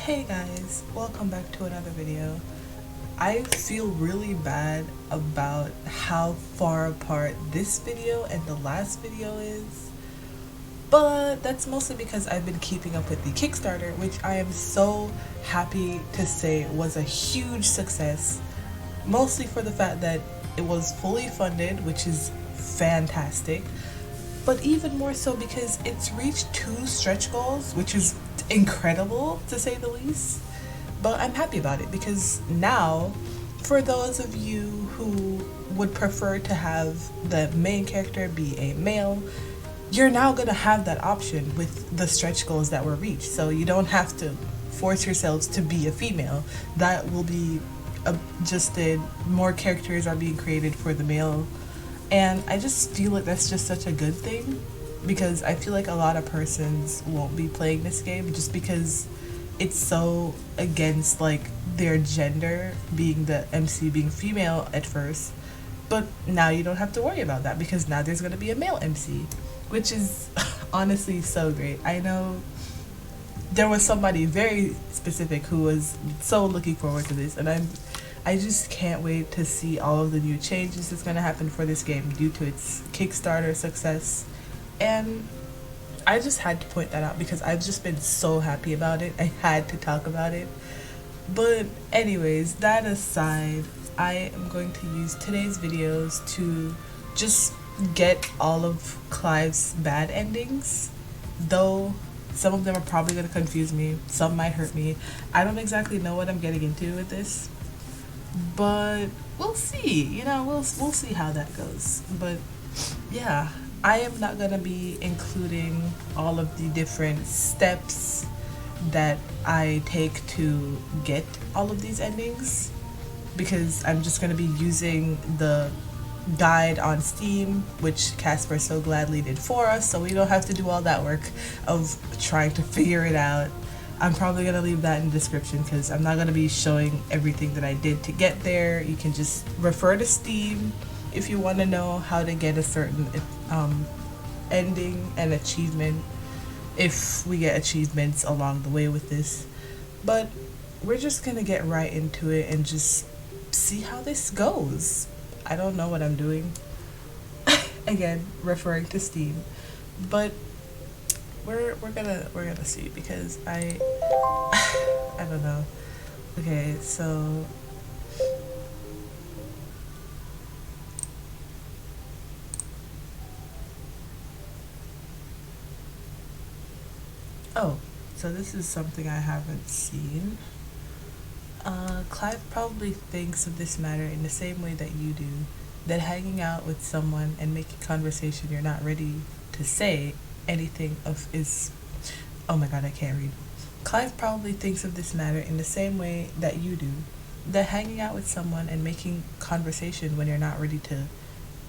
Hey guys, welcome back to another video. I feel really bad about how far apart this video and the last video is, but that's mostly because I've been keeping up with the Kickstarter, which I am so happy to say was a huge success, mostly for the fact that it was fully funded, which is fantastic, but even more so because it's reached 2 stretch goals, which is incredible to say the least. But I'm happy about it because now, for those of you who would prefer to have the main character be a male, you're now gonna have that option with the stretch goals that were reached. So you don't have to force yourselves to be a female. That will be adjusted. More characters are being created for the male, and I just feel like that's just such a good thing, because I feel like a lot of persons won't be playing this game just because it's so against like their gender, being the MC being female at first. But now you don't have to worry about that because now there's going to be a male MC, which is honestly so great. I know there was somebody very specific who was so looking forward to this, and I just can't wait to see all of the new changes that's going to happen for this game due to its Kickstarter success. And I just had to point that out because I've just been so happy about it. I had to talk about it. But anyways, that aside, I am going to use today's videos to just get all of Clive's bad endings, though some of them are probably going to confuse me, some might hurt me. I don't exactly know what I'm getting into with this, but we'll see. We'll see how that goes. But yeah, I am not gonna be including all of the different steps that I take to get all of these endings, because I'm just gonna be using the guide on Steam, which CASPER so gladly did for us, so we don't have to do all that work of trying to figure it out. I'm probably going to leave that in the description because I'm not going to be showing everything that I did to get there. You can just refer to Steam if you want to know how to get a certain ending and achievement, if we get achievements along the way with this. But we're just going to get right into it and just see how this goes. I don't know what I'm doing. Again, referring to Steam. But we're gonna see, because I don't know. Okay, so so this is something I haven't seen. Clive probably thinks of this matter in the same way that you do, that hanging out with someone and making conversation you're not ready to say anything of is, oh my god, I can't read. Clive probably thinks of this matter in the same way that you do, that hanging out with someone and making conversation when you're not ready to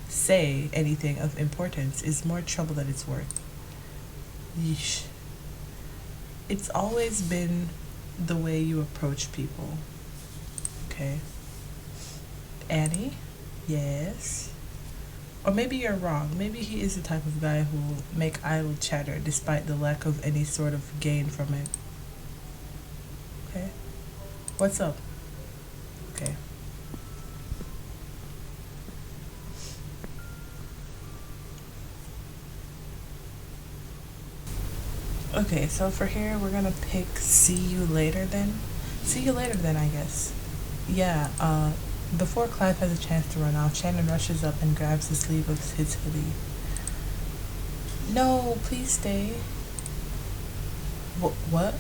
say anything of importance is more trouble than it's worth. Yeesh. It's always been the way you approach people. Okay. Annie? Yes. Or maybe you're wrong. Maybe he is the type of guy who will make idle chatter despite the lack of any sort of gain from it. Okay. What's up? Okay. Okay, so for here, we're gonna pick see you later then. See you later then, I guess. Yeah, before Clive has a chance to run off, Shannon rushes up and grabs the sleeve of his hoodie. No, please stay. What?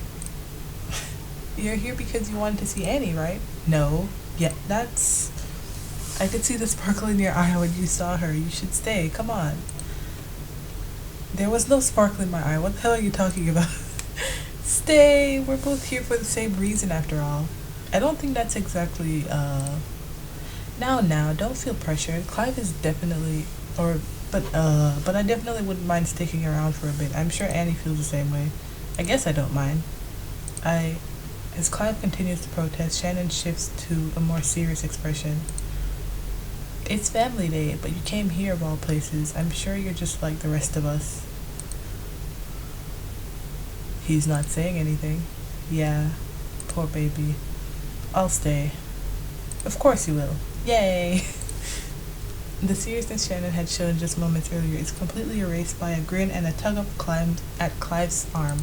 You're here because you wanted to see Annie, right? No. Yeah, that's... I could see the sparkle in your eye when you saw her. You should stay. Come on. There was no sparkle in my eye. What the hell are you talking about? Stay. We're both here for the same reason after all. I don't think that's exactly, Now, don't feel pressured. Clive is definitely... But I definitely wouldn't mind sticking around for a bit. I'm sure Annie feels the same way. I guess I don't mind. As Clive continues to protest, Shannon shifts to a more serious expression. It's family day, but you came here of all places. I'm sure you're just like the rest of us. He's not saying anything. Yeah. Poor baby. I'll stay. Of course you will. Yay! The seriousness Shannon had shown just moments earlier is completely erased by a grin and a tug of at Clive's arm.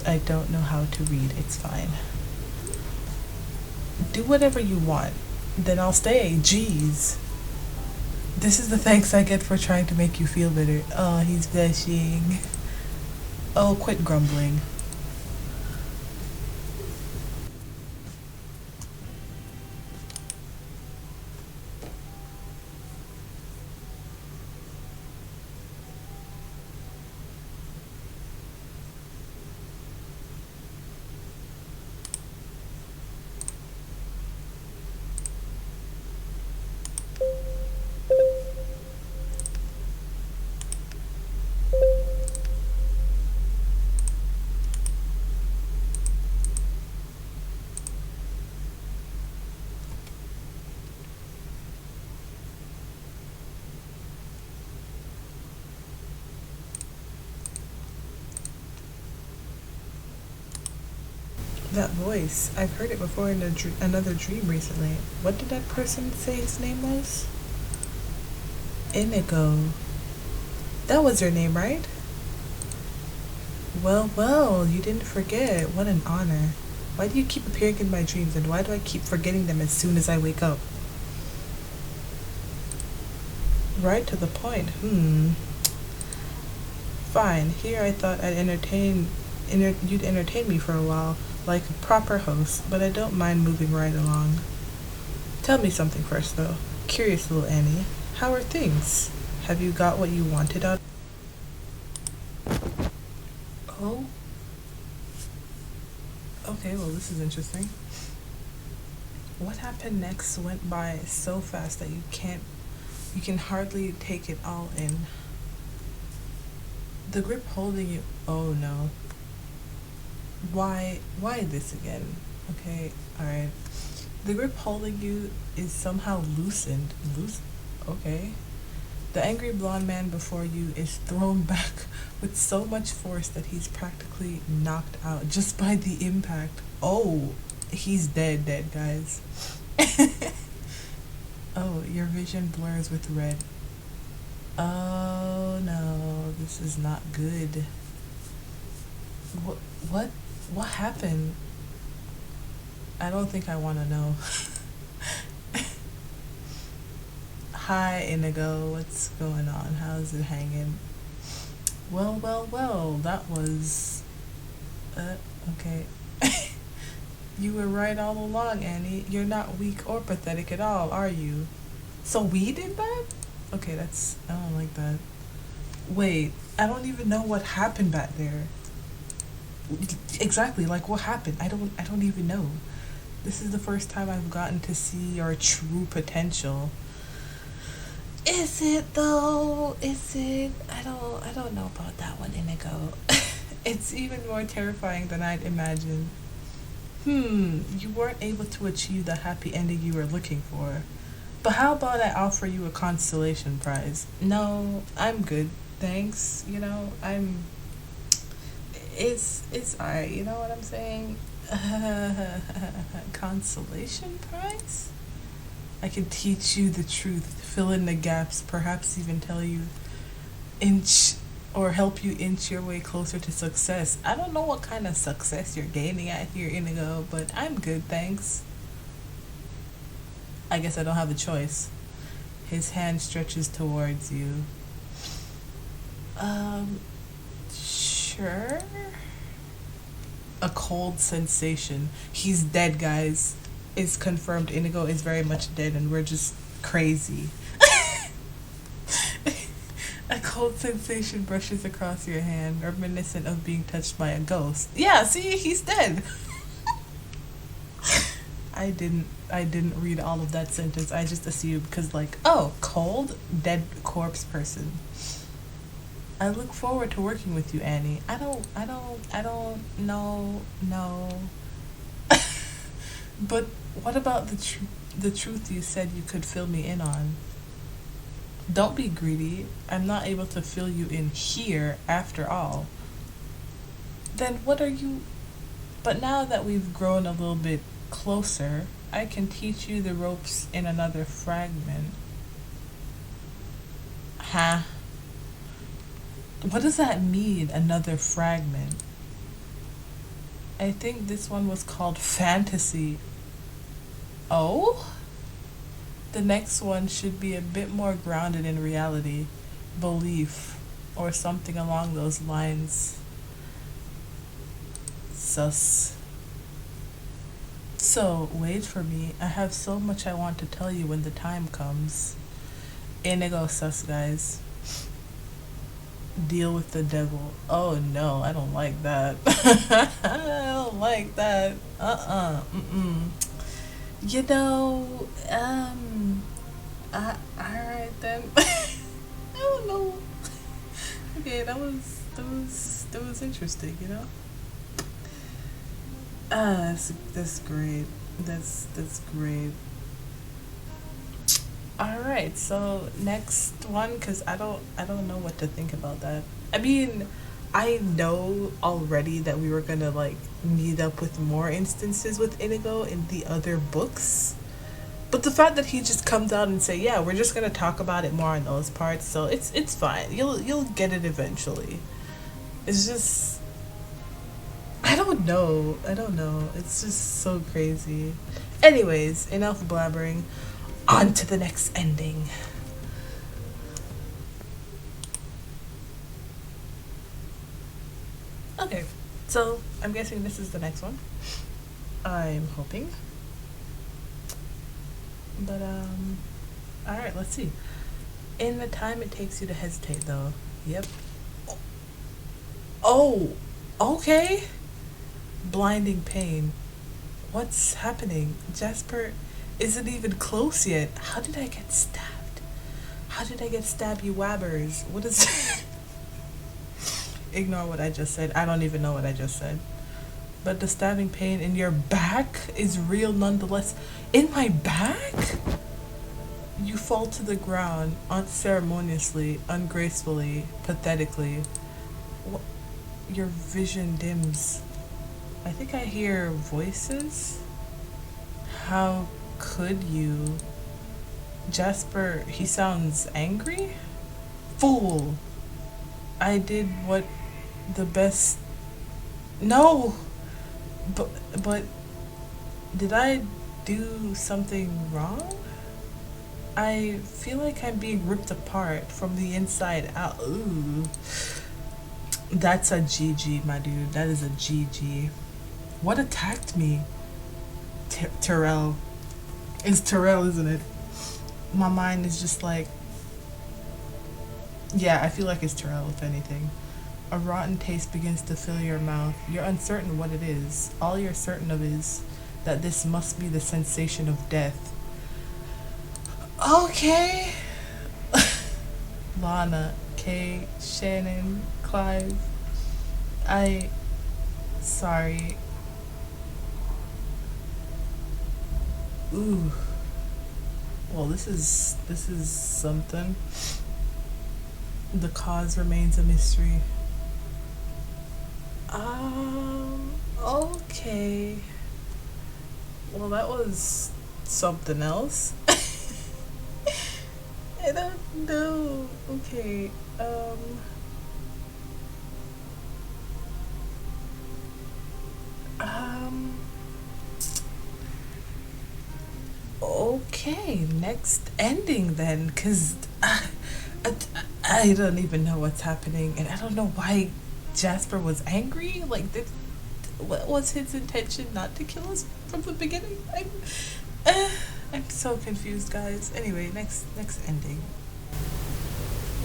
I don't know how to read. It's fine. Do whatever you want. Then I'll stay. Jeez. This is the thanks I get for trying to make you feel better. Oh, he's blushing. Oh, quit grumbling. That voice, I've heard it before in another dream recently. What did that person say his name was? Inigo. That was your name, right? Well, well, you didn't forget. What an honor. Why do you keep appearing in my dreams, and why do I keep forgetting them as soon as I wake up? Right to the point. Fine. Here I thought you'd entertain me for a while, like a proper host, but I don't mind moving right along. Tell me something first, though. Curious little Annie. How are things? Have you got what you wanted out? Oh? Okay, well, this is interesting. What happened next went by so fast that you can hardly take it all in. The grip holding you, oh no. Why this again? Okay, alright. The grip holding you is somehow loosened. Okay. The angry blonde man before you is thrown back with so much force that he's practically knocked out just by the impact. Oh, he's dead, guys. Oh, your vision blurs with red. Oh no, this is not good. What happened? I don't think I want to know. Hi, Inigo. What's going on? How's it hanging? Well, that was... okay. You were right all along, Annie. You're not weak or pathetic at all, are you? So we did that? Okay, I don't like that. Wait, I don't even know what happened back there. Exactly, like what happened? I don't even know. This is the first time I've gotten to see your true potential. Is it though? Is it? I don't know about that one, Inigo. It's even more terrifying than I'd imagined. You weren't able to achieve the happy ending you were looking for. But how about I offer you a consolation prize? No, I'm good, thanks. You know, it's alright, you know what I'm saying? Consolation prize? I can teach you the truth, fill in the gaps, perhaps even tell you help you inch your way closer to success. I don't know what kind of success you're gaining at here, Inigo, but I'm good, thanks. I guess I don't have a choice. His hand stretches towards you. Sure? A cold sensation. He's dead, guys. It's confirmed. Inigo is very much dead and we're just crazy. A cold sensation brushes across your hand, reminiscent of being touched by a ghost. Yeah, see, he's dead. I didn't read all of that sentence. I just assumed because like, oh, cold, dead corpse person. I look forward to working with you, Annie. I don't know, no. But what about the truth you said you could fill me in on? Don't be greedy. I'm not able to fill you in here after all. Then what are you... But now that we've grown a little bit closer, I can teach you the ropes in another fragment. Huh? What does that mean, another fragment? I think this one was called fantasy. Oh? The next one should be a bit more grounded in reality, belief, or something along those lines. Sus. So, wait for me. I have so much I want to tell you when the time comes. Inigo sus, guys. Deal with the devil. Oh no, I don't like that. I don't like that. Mm-mm. You know, alright then. I don't know. Okay, that was interesting, you know? That's great. That's great. All right, so next one, because I don't know what to think about that. I mean, I know already that we were gonna like meet up with more instances with Inigo in the other books, but the fact that he just comes out and say, "Yeah, we're just gonna talk about it more on those parts," so it's fine. You'll get it eventually. It's just I don't know. I don't know. It's just so crazy. Anyways, enough blabbering. On to the next ending. Okay, so I'm guessing this is the next one. I'm hoping. But alright, let's see. In the time it takes you to hesitate though. Yep. Oh, okay. Blinding pain. What's happening? Jasper isn't even close yet. How did I get stabbed? How did I get stabbed, you wabbers? What is Ignore what I just said. I don't even know what I just said. But the stabbing pain in your back is real nonetheless. In my back? You fall to the ground unceremoniously, ungracefully, pathetically. What? Your vision dims. I think I hear voices. How could you? Jasper, he sounds angry? Fool! I did what the best. No! But did I do something wrong? I feel like I'm being ripped apart from the inside out. Ooh. That's a GG, my dude. That is a GG. What attacked me? Terrell. It's Terrell, isn't it? My mind is just like... Yeah, I feel like it's Terrell, if anything. A rotten taste begins to fill your mouth. You're uncertain what it is. All you're certain of is that this must be the sensation of death. Okay. Lana, Kay, Shannon, Clive. Sorry. Ooh. Well, this is something. The cause remains a mystery. Okay. Well, that was something else. I don't know. Okay. Okay, next ending then, because I don't even know what's happening, and I don't know why Jasper was angry. Like, what was his intention? Not to kill us from the beginning? I'm so confused, guys. Anyway, next ending.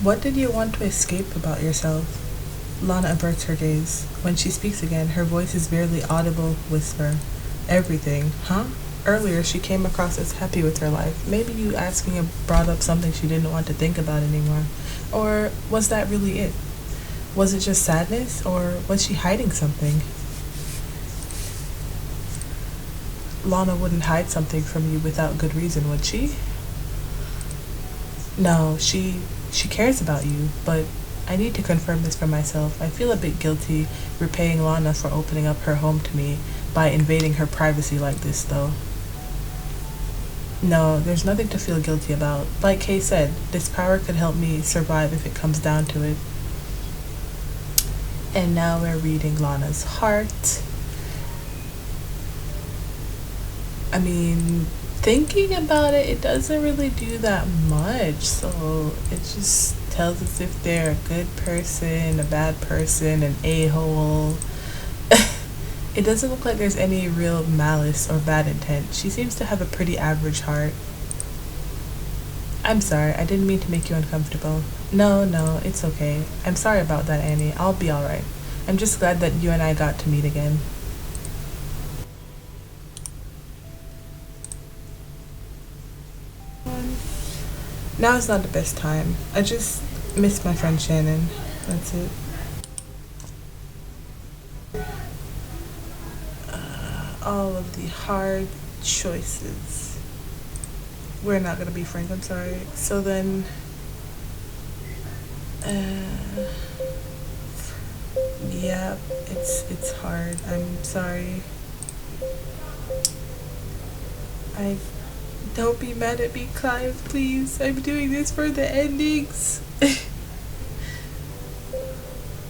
What did you want to escape about yourself? Lana averts her gaze. When she speaks again, her voice is barely audible whisper. Everything, huh? Earlier, she came across as happy with her life. Maybe you asking it brought up something she didn't want to think about anymore. Or was that really it? Was it just sadness, or was she hiding something? Lana wouldn't hide something from you without good reason, would she? No, she cares about you, but I need to confirm this for myself. I feel a bit guilty repaying Lana for opening up her home to me by invading her privacy like this, though. No, there's nothing to feel guilty about. Like Kay said, this power could help me survive if it comes down to it. And now we're reading Lana's heart. I mean, thinking about it, it doesn't really do that much. So it just tells us if they're a good person, a bad person, an a-hole. It doesn't look like there's any real malice or bad intent. She seems to have a pretty average heart. I'm sorry, I didn't mean to make you uncomfortable. No, it's okay. I'm sorry about that, Annie. I'll be alright. I'm just glad that you and I got to meet again. Now is not the best time. I just miss my friend Shannon. That's it. All of the hard choices. We're not gonna be friends, I'm sorry. So then, yeah, it's hard. I'm sorry. Don't be mad at me, Clive, please. I'm doing this for the endings.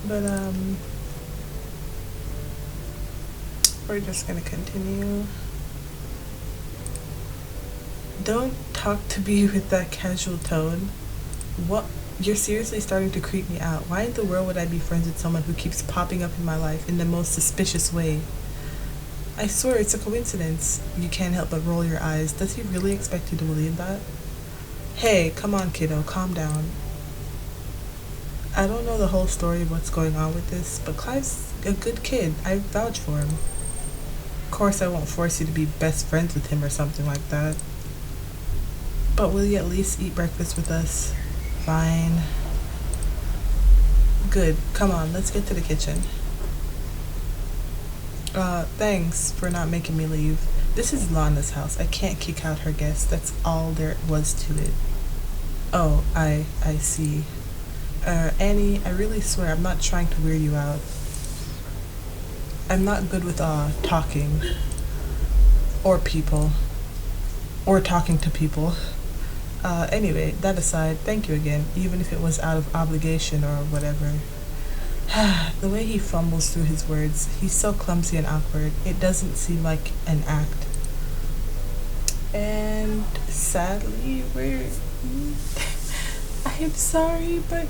But we're just gonna continue. Don't talk to me with that casual tone. What? You're seriously starting to creep me out. Why in the world would I be friends with someone who keeps popping up in my life in the most suspicious way? I swear it's a coincidence. You can't help but roll your eyes. Does he really expect you to believe that? Hey, come on, kiddo, calm down. I don't know the whole story of what's going on with this, but Clive's a good kid. I vouch for him. Of course, I won't force you to be best friends with him or something like that. But will you at least eat breakfast with us? Fine. Good. Come on, let's get to the kitchen. Thanks for not making me leave. This is Lana's house. I can't kick out her guests. That's all there was to it. Oh, I see. Annie, I really swear I'm not trying to weird you out. I'm not good with, talking. Or people. Or talking to people. Anyway, that aside, thank you again, even if it was out of obligation or whatever. The way he fumbles through his words, he's so clumsy and awkward. It doesn't seem like an act. And sadly, I'm sorry, but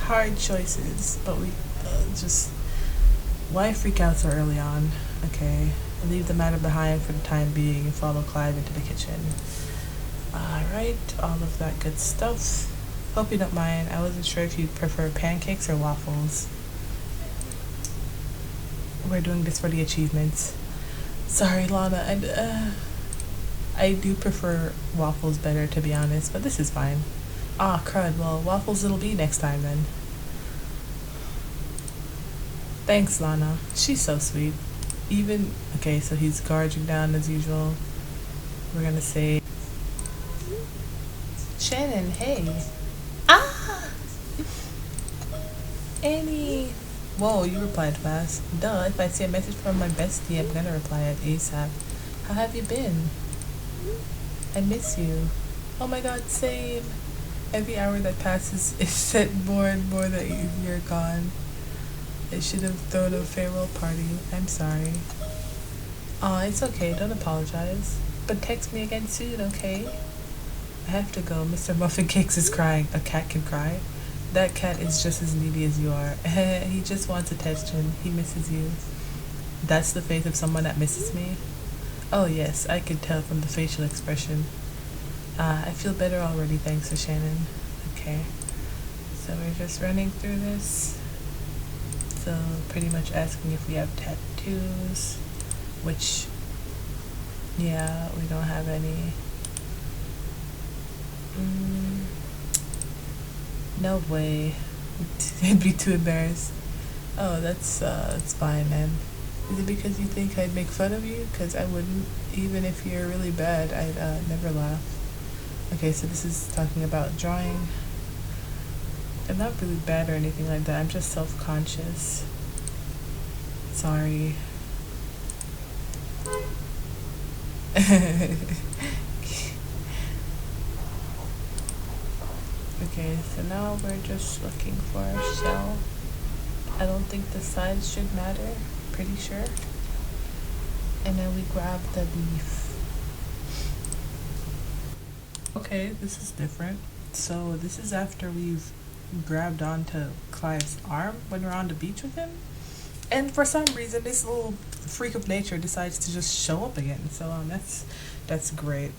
hard choices. But we just why freak out so early on? Okay, leave the matter behind for the time being and follow Clive into the kitchen. Alright, all of that good stuff. Hope you don't mind. I wasn't sure if you prefer pancakes or waffles. We're doing this for the achievements. Sorry, Lana. I do prefer waffles better, to be honest, but this is fine. Ah, crud. Well, waffles it'll be next time then. Thanks, Lana. She's so sweet. Okay, so he's gorging down as usual. We're gonna say, Shannon, hey. Ah! Annie. Whoa, you replied fast. Duh, if I see a message from my bestie, I'm gonna reply it ASAP. How have you been? I miss you. Oh my god, same. Every hour that passes is set more and more that you're gone. I should have thrown a farewell party. I'm sorry. Aw, it's okay, don't apologize. But text me again soon, okay? I have to go. Mr. Muffin Cakes is crying. A cat can cry? That cat is just as needy as you are. He just wants attention. He misses you. That's the face of someone that misses me? Oh yes, I can tell from the facial expression. I feel better already thanks to Shannon. Okay. So we're just running through this. So pretty much asking if we have tattoos. Which, yeah, we don't have any. No way. I'd be too embarrassed. Oh, that's fine, man. Is it because you think I'd make fun of you? Because I wouldn't. Even if you're really bad, I'd never laugh. Okay, so this is talking about drawing. I'm not really bad or anything like that. I'm just self-conscious. Sorry. Okay, so now we're just looking for a shell. I don't think the size should matter. Pretty sure. And then we grab the leaf. Okay, this is different. So this is after we've grabbed onto Clive's arm when we're on the beach with him. And for some reason, this little freak of nature decides to just show up again. So that's great.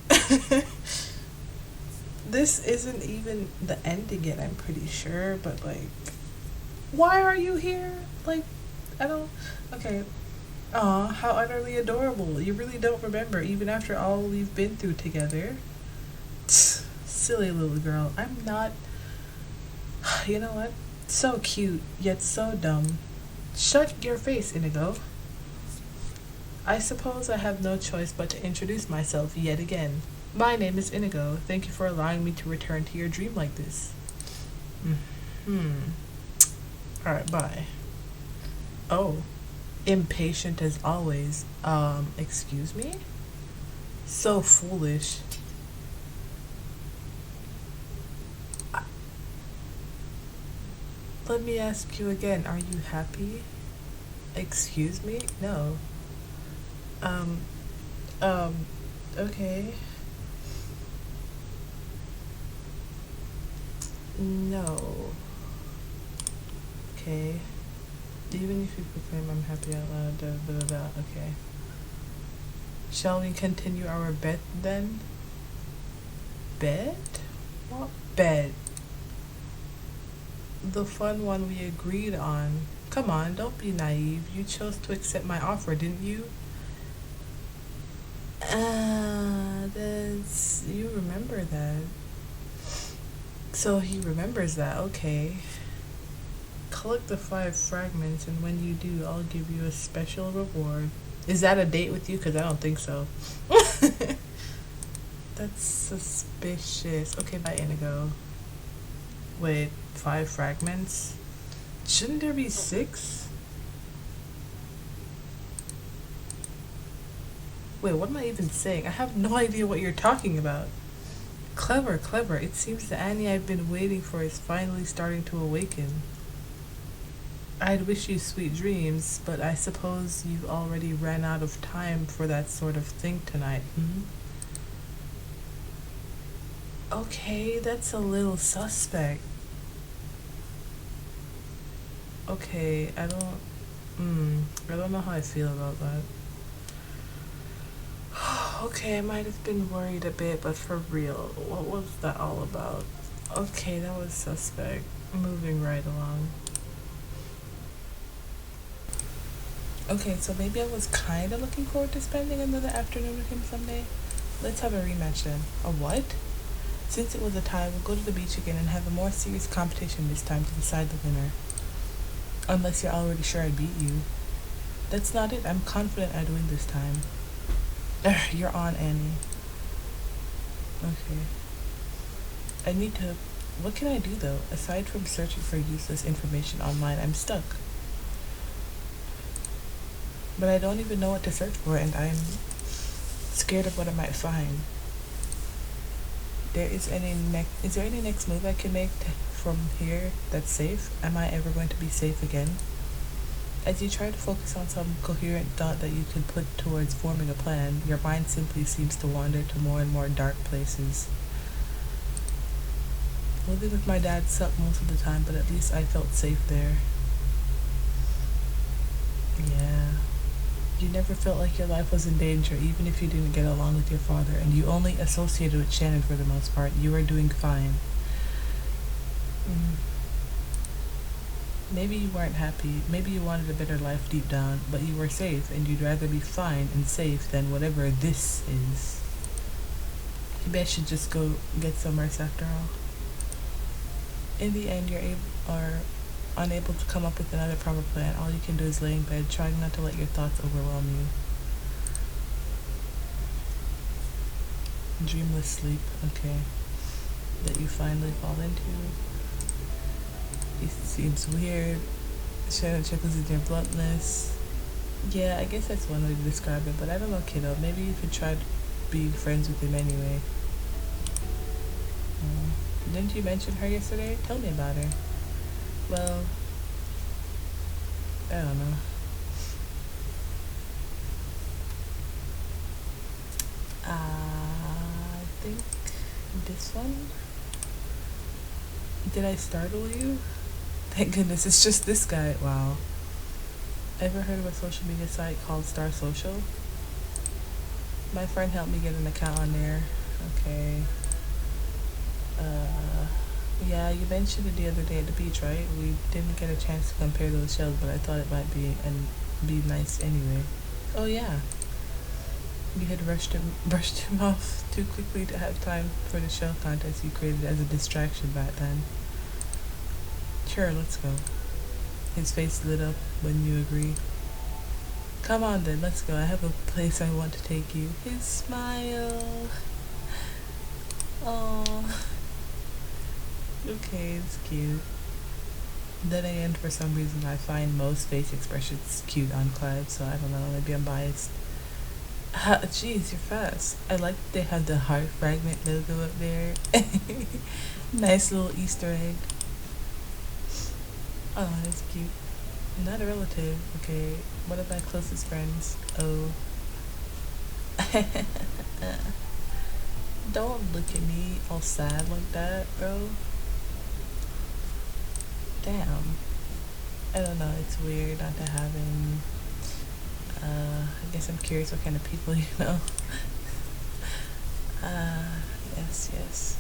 This isn't even the ending yet, I'm pretty sure. But like, why are you here? Like, I don't. Okay. Aw, how utterly adorable. You really don't remember, even after all we've been through together. Silly little girl. I'm not. You know what? So cute, yet so dumb. Shut your face, Inigo. I suppose I have no choice but to introduce myself yet again. My name is Inigo. Thank you for allowing me to return to your dream like this. Alright, bye. Oh. Impatient as always. Excuse me? So foolish. Let me ask you again, are you happy? Excuse me? No. Okay. No. Okay. Even if you proclaim I'm happy out loud, okay. Shall we continue our bet then? Bet? What bet? The fun one we agreed on. Come on, don't be naive. You chose to accept my offer, didn't you? You remember that. So he remembers that, okay. Collect the 5 fragments, and when you do, I'll give you a special reward. Is that a date with you? Because I don't think so. That's suspicious. Okay, bye, Inigo. Wait, 5 fragments? Shouldn't there be 6? Wait, what am I even saying? I have no idea what you're talking about. Clever, clever. It seems the Annie I've been waiting for is finally starting to awaken. I'd wish you sweet dreams, but I suppose you've already ran out of time for that sort of thing tonight, Okay, that's a little suspect. Okay, I don't know how I feel about that. Okay, I might have been worried a bit, but for real, what was that all about? Okay, that was suspect. Moving right along. Okay, so maybe I was kind of looking forward to spending another afternoon with him someday. Let's have a rematch then. A what? Since it was a tie, we'll go to the beach again and have a more serious competition this time to decide the winner. Unless you're already sure I beat you. That's not it. I'm confident I'd win this time. You're on, Annie. Okay. I need to... What can I do, though? Aside from searching for useless information online, I'm stuck. But I don't even know what to search for, and I'm scared of what I might find. Is there any next move I can make from here that's safe? Am I ever going to be safe again? As you try to focus on some coherent thought that you could put towards forming a plan, your mind simply seems to wander to more and more dark places. Living with my dad sucked most of the time, but at least I felt safe there. Yeah. You never felt like your life was in danger, even if you didn't get along with your father, and you only associated with Shannon for the most part. You were doing fine. Maybe you weren't happy. Maybe you wanted a better life deep down, but you were safe, and you'd rather be fine and safe than whatever this is. Maybe I should just go get some rest after all. In the end, are unable to come up with another proper plan. All you can do is lay in bed, trying not to let your thoughts overwhelm you. Dreamless sleep, okay. That you finally fall into. He seems weird. Shadow chuckles at your bluntness. Yeah, I guess that's one way to describe it, but I don't know, kiddo. Maybe you could try being friends with him anyway. Didn't you mention her yesterday? Tell me about her. Well, I don't know. I think this one. Did I startle you? Thank goodness, it's just this guy. Wow. Ever heard of a social media site called Star Social? My friend helped me get an account on there. Okay. Yeah, you mentioned it the other day at the beach, right? We didn't get a chance to compare those shells, but I thought it might be nice anyway. Oh yeah, you had brushed him off too quickly to have time for the shell contest you created as a distraction back then. Sure, let's go. His face lit up when you agreed. Come on then, let's go. I have a place I want to take you. His smile. Oh. Okay, it's cute. Then again, for some reason, I find most face expressions cute on Clive, so I don't know, maybe I'm biased. Jeez, you're fast. I like that they have the heart fragment logo up there. Nice little Easter egg. Oh, that's cute. Not a relative. Okay, one of my closest friends. Oh. Don't look at me all sad like that, bro. Damn. I don't know, it's weird not to have him. I guess I'm curious what kind of people you know. Yes.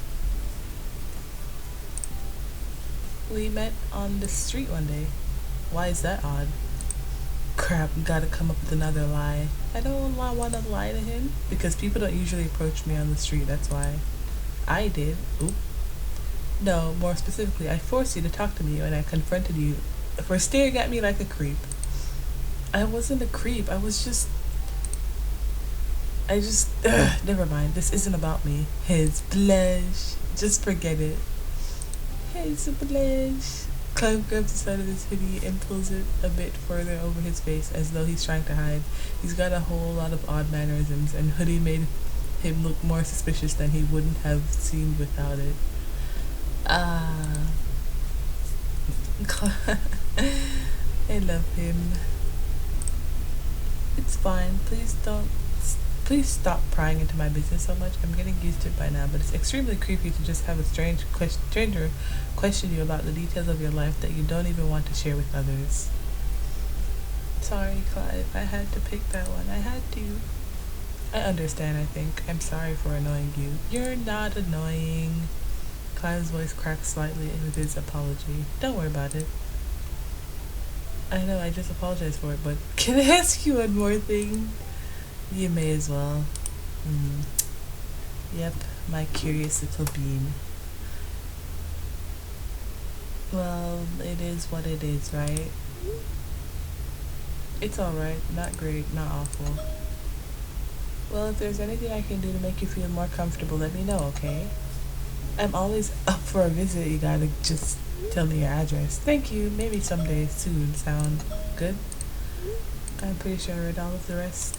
We met on the street one day. Why is that odd? Crap, gotta come up with another lie. I don't want to lie to him because people don't usually approach me on the street, that's why. I did. Oop. No, more specifically, I forced you to talk to me when I confronted you for staring at me like a creep. I wasn't a creep, I just, never mind, this isn't about me. His blush, just forget it. His blush. Clive grabs the side of his hoodie and pulls it a bit further over his face as though he's trying to hide. He's got a whole lot of odd mannerisms, and hoodie made him look more suspicious than he wouldn't have seemed without it. I love him. It's fine. Please stop prying into my business so much. I'm getting used to it by now, but it's extremely creepy to just have a stranger question you about the details of your life that you don't even want to share with others. Sorry, Clive. I had to pick that one. I had to. I understand, I think. I'm sorry for annoying you. You're not annoying. Clive's voice cracked slightly with his apology. Don't worry about it. I know, I just apologized for it, but can I ask you one more thing? You may as well. Yep, my curious little bean. Well, it is what it is, right? It's alright. Not great, not awful. Well, if there's anything I can do to make you feel more comfortable, let me know, okay? I'm always up for a visit. You gotta just tell me your address. Thank you. Maybe someday soon. Sound good? I'm pretty sure I read all of the rest.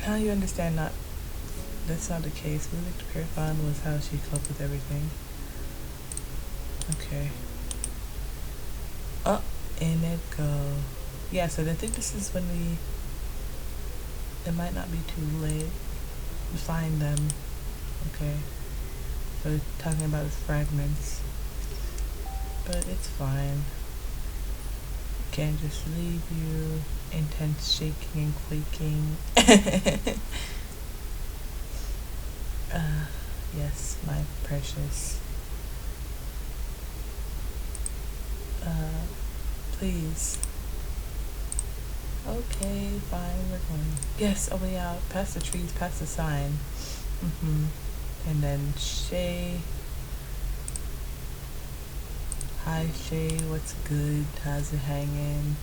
Now you understand that's not the case. Moving to Paiiiiin was how she coped with everything. Okay. Oh, in it go. Yeah, so I think this is when it might not be too late to find them. Okay. So we're talking about the fragments. But it's fine. Can't just leave you. Intense shaking and quaking. Yes, my precious. Please. Okay, fine, we're going. Yes, a way out. Past the trees, past the sign. And then Shay. Hi Shay, what's good? How's it hanging?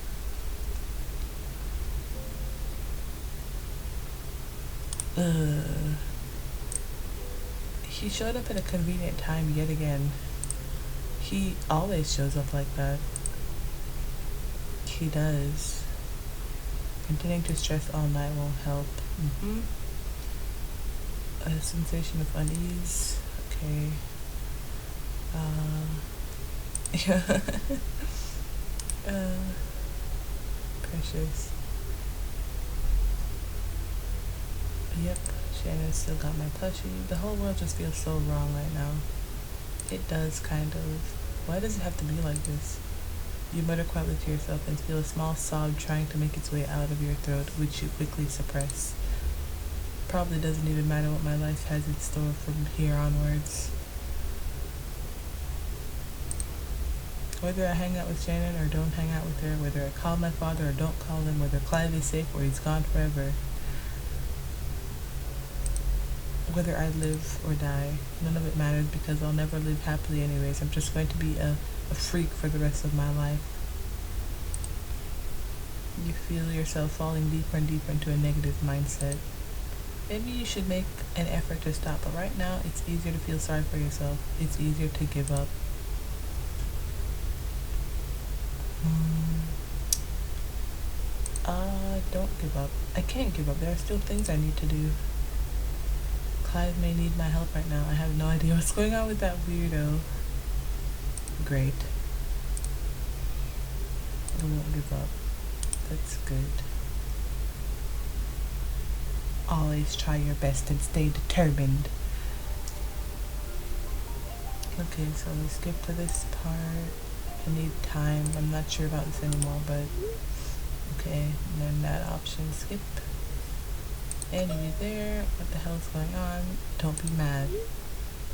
He showed up at a convenient time yet again. He always shows up like that. He does. Continuing to stress all night won't help. A sensation of unease. Okay. Yeah. Precious. Yep, Shannon still got my plushie. The whole world just feels so wrong right now. It does, kind of. Why does it have to be like this? You mutter quietly to yourself and feel a small sob trying to make its way out of your throat, which you quickly suppress. Probably doesn't even matter what my life has in store from here onwards. Whether I hang out with Shannon or don't hang out with her, whether I call my father or don't call him, whether Clive is safe or he's gone forever, whether I live or die, none of it matters because I'll never live happily anyways. I'm just going to be a freak for the rest of my life. You feel yourself falling deeper and deeper into a negative mindset. Maybe you should make an effort to stop, but right now it's easier to feel sorry for yourself. It's easier to give up. Don't give up. I can't give up. There are still things I need to do. Clive may need my help right now. I have no idea what's going on with that weirdo. Great. I won't give up. That's good. Always try your best and stay determined. Okay, so we skip to this part. I need time. I'm not sure about this anymore, but okay. And then that option, skip. Enemy there. What the hell's going on? Don't be mad.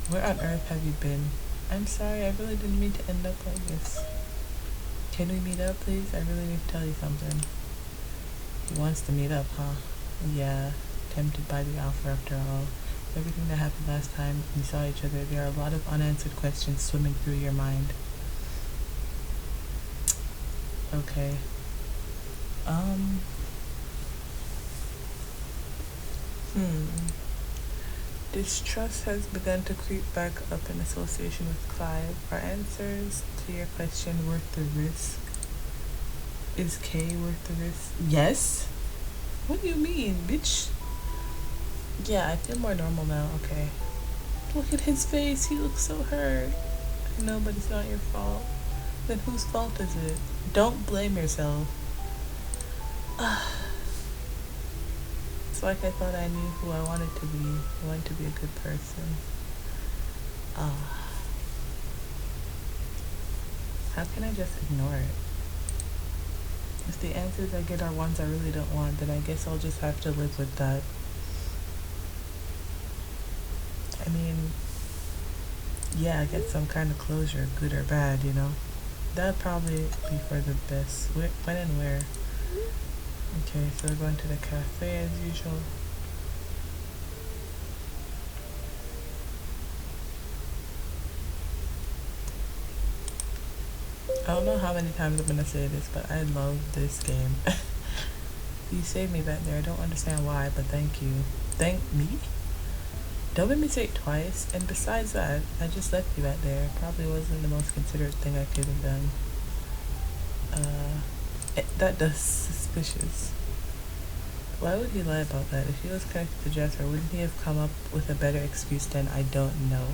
Where on earth have you been? I'm sorry, I really didn't mean to end up like this. Can we meet up, please? I really need to tell you something. He wants to meet up, huh? Yeah, tempted by the offer after all. Everything that happened last time we saw each other, there are a lot of unanswered questions swimming through your mind. Okay. Distrust has begun to creep back up in association with Clive. Are answers to your question worth the risk? Is K worth the risk? Yes? What do you mean, bitch? Yeah, I feel more normal now. Okay. Look at his face. He looks so hurt. I know, but it's not your fault. Then whose fault is it? Don't blame yourself. It's like I thought I knew who I wanted to be. I wanted to be a good person. How can I just ignore it? If the answers I get are ones I really don't want, then I guess I'll just have to live with that. I mean, yeah, I get some kind of closure, good or bad, you know? That'd probably be for the best. When and where? Okay, so we're going to the cafe as usual. I don't know how many times I'm gonna say this, but I love this game. You saved me back there. I don't understand why, but thank you. Thank me? Don't make me say it twice. And besides that, I just left you back there. Probably wasn't the most considerate thing I could have done. That does suspicious. Why would he lie about that? If he was connected to Jasper, wouldn't he have come up with a better excuse than I don't know?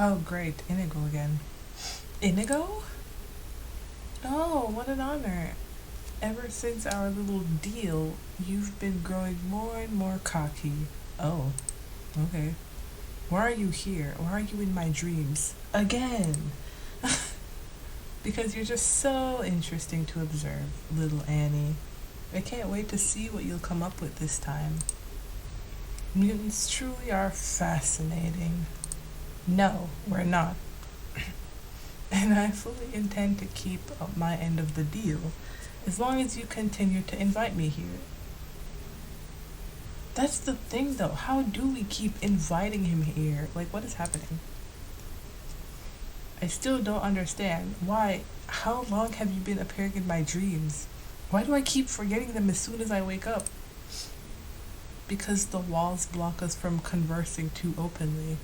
Oh, great. Inigo again. Inigo? Oh, what an honor. Ever since our little deal, you've been growing more and more cocky. Oh, okay. Why are you here? Why are you in my dreams? Again! Because you're just so interesting to observe, little Annie. I can't wait to see what you'll come up with this time. Mutants truly are fascinating. No, we're not. And I fully intend to keep up my end of the deal, as long as you continue to invite me here. That's the thing though, how do we keep inviting him here? Like, what is happening? I still don't understand. Why? How long have you been appearing in my dreams? Why do I keep forgetting them as soon as I wake up? Because the walls block us from conversing too openly.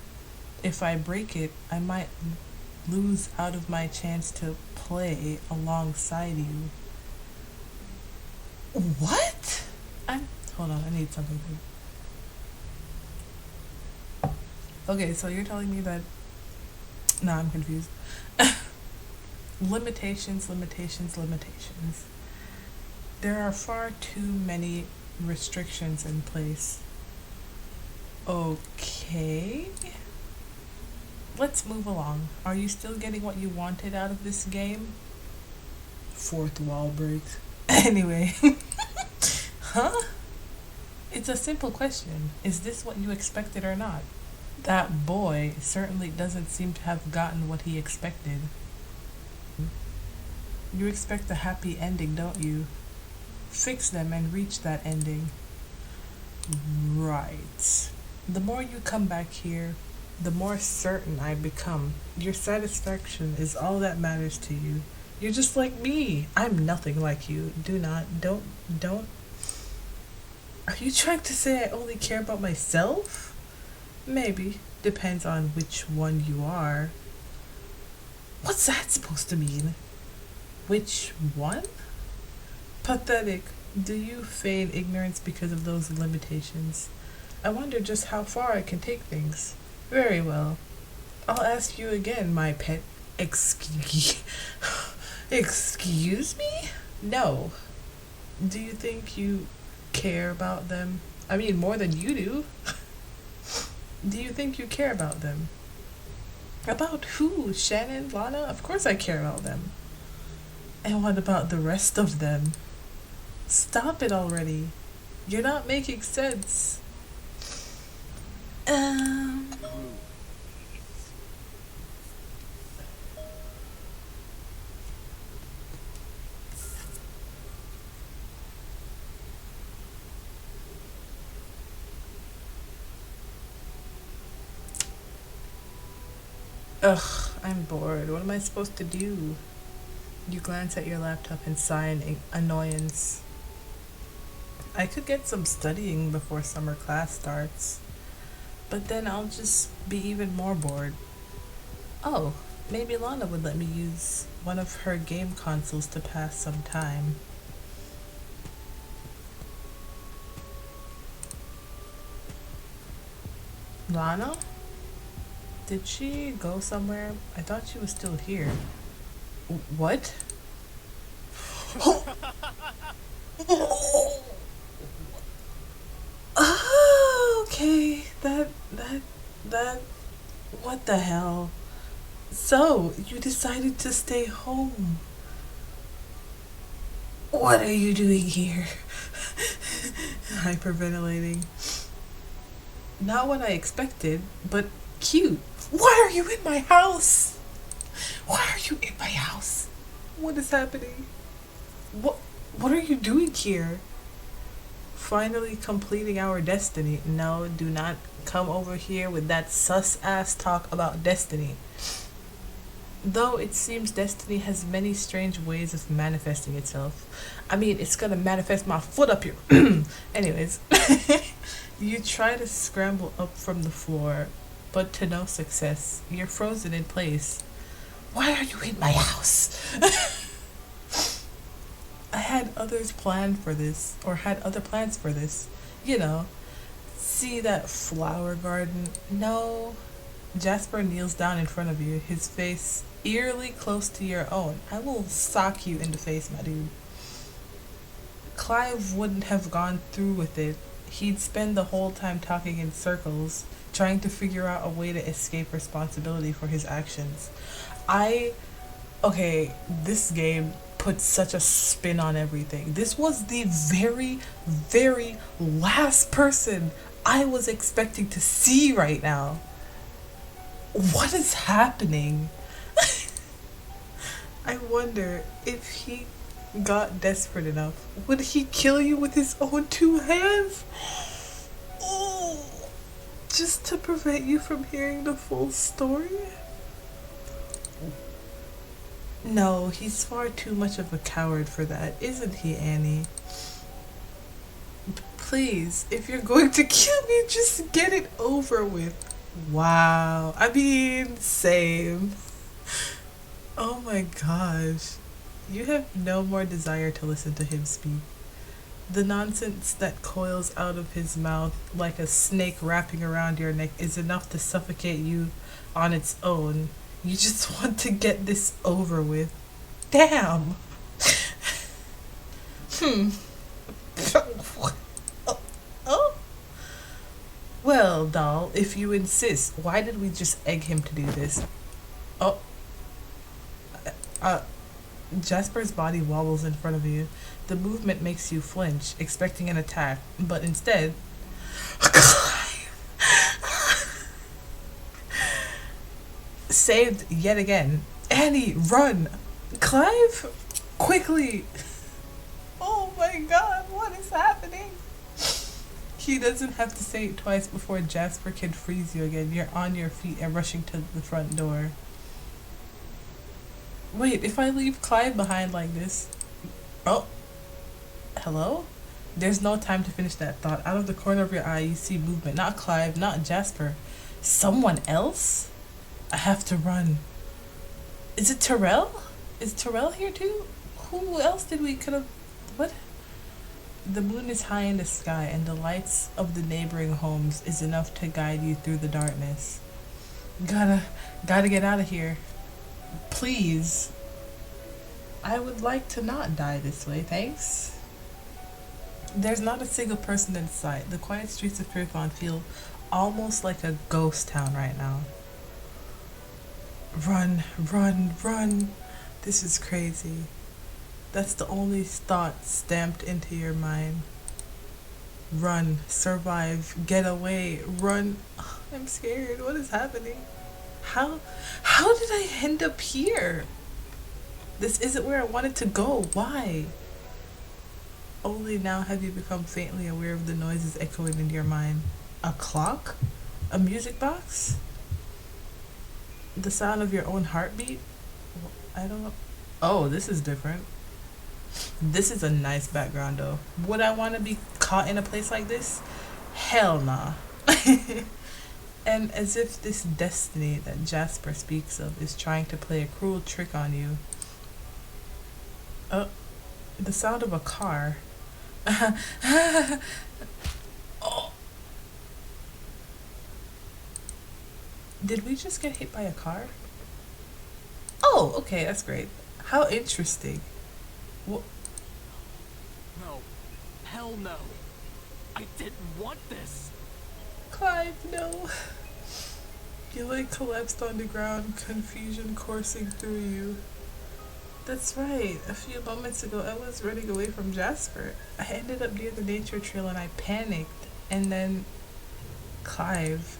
If I break it, I might lose out of my chance to play alongside you. What? Hold on, I need something. Okay, so you're telling me that... Nah, I'm confused. Limitations. There are far too many restrictions in place. Okay. Let's move along. Are you still getting what you wanted out of this game? Fourth wall break. Anyway. Huh? It's a simple question. Is this what you expected or not? That boy certainly doesn't seem to have gotten what he expected. You expect a happy ending, don't you? Fix them and reach that ending. Right. The more you come back here, the more certain I become. Your satisfaction is all that matters to you. You're just like me. I'm nothing like you. Don't. Are you trying to say I only care about myself? Maybe. Depends on which one you are. What's that supposed to mean? Which one? Pathetic. Do you feign ignorance because of those limitations? I wonder just how far I can take things. Very well. I'll ask you again, my pet. Excuse me? No. Do you think you care about them? I mean, more than you do. Do you think you care about them? About who? Shannon? Lana? Of course I care about them. And what about the rest of them? Stop it already. You're not making sense. Ugh, I'm bored. What am I supposed to do? You glance at your laptop and sigh in annoyance. I could get some studying before summer class starts, but then I'll just be even more bored. Oh, maybe Lana would let me use one of her game consoles to pass some time. Lana? Did she go somewhere? I thought she was still here. What? Oh, okay. That, what the hell? So, you decided to stay home. What are you doing here? Hyperventilating. Not what I expected, but cute. Why are you in my house? Why are you in my house? What is happening? What are you doing here? Finally completing our destiny. No, do not come over here with that sus-ass talk about destiny. Though it seems destiny has many strange ways of manifesting itself. I mean, it's gonna manifest my foot up here. Anyways. You try to scramble up from the floor, but to no success. You're frozen in place. Why are you in my house? I had other plans for this. You know, see that flower garden? No, Jasper kneels down in front of you, his face eerily close to your own. I will sock you in the face, my dude. Clive wouldn't have gone through with it. He'd spend the whole time talking in circles, trying to figure out a way to escape responsibility for his actions. Okay, this game put such a spin on everything. This was the very, very last person I was expecting to see right now. What is happening? I wonder if he got desperate enough. Would he kill you with his own two hands? Oh, just to prevent you from hearing the full story? No, he's far too much of a coward for that, isn't he, Annie? Please, if you're going to kill me, just get it over with. Wow. I mean, same. Oh my gosh. You have no more desire to listen to him speak. The nonsense that coils out of his mouth like a snake wrapping around your neck is enough to suffocate you on its own. You just want to get this over with. Damn. Oh. Well, doll, if you insist, why did we just egg him to do this? Oh. Jasper's body wobbles in front of you. The movement makes you flinch, expecting an attack, but instead... Saved yet again. Annie, run! Clive, quickly! Oh my god, what is happening? He doesn't have to say it twice before Jasper can freeze you again. You're on your feet and rushing to the front door. Wait, if I leave Clive behind like this... Oh. Hello? There's no time to finish that thought. Out of the corner of your eye, you see movement. Not Clive, not Jasper. Someone else? I have to run. Is it Terrell? Is Terrell here too? Who else did we could have... What? The moon is high in the sky, and the lights of the neighboring homes is enough to guide you through the darkness. Gotta get out of here. Please. I would like to not die this way, thanks. There's not a single person in sight. The quiet streets of Paiiiiin feel almost like a ghost town right now. Run, run, run. This is crazy. That's the only thought stamped into your mind. Run, survive, get away, run. I'm scared. What is happening? How did I end up here? This isn't where I wanted to go. Why? Only now have you become faintly aware of the noises echoing in your mind. A clock? A music box? The sound of your own heartbeat? I don't know. Oh, this is different. This is a nice background though. Would I want to be caught in a place like this? Hell nah. And as if this destiny that Jasper speaks of is trying to play a cruel trick on you. Oh, the sound of a car. Oh. Did we just get hit by a car? Oh, okay, that's great. How interesting. What? No. Hell no. I didn't want this. Clive, no. You like collapsed on the ground, confusion coursing through you. That's right. A few moments ago, I was running away from Jasper. I ended up near the nature trail and I panicked. And then Clive.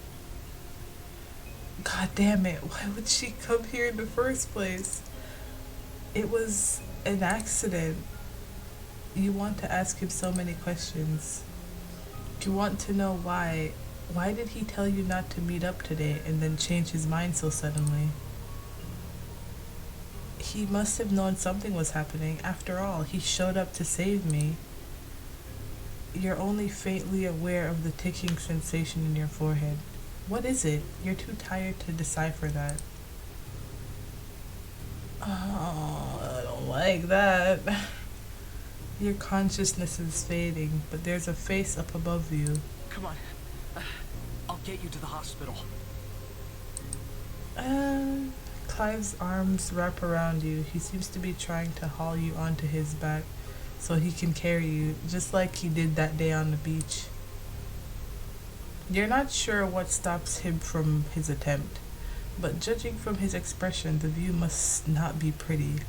God damn it. Why would she come here in the first place? It was an accident. You want to ask him so many questions. You want to know why. Why did he tell you not to meet up today and then change his mind so suddenly? He must have known something was happening. After all, he showed up to save me. You're only faintly aware of the ticking sensation in your forehead. What is it? You're too tired to decipher that. Oh, I don't like that. Your consciousness is fading, but there's a face up above you. Come on. I'll get you to the hospital. Uh, Clive's arms wrap around you. He seems to be trying to haul you onto his back so he can carry you, just like he did that day on the beach. You're not sure what stops him from his attempt, but judging from his expression, the view must not be pretty.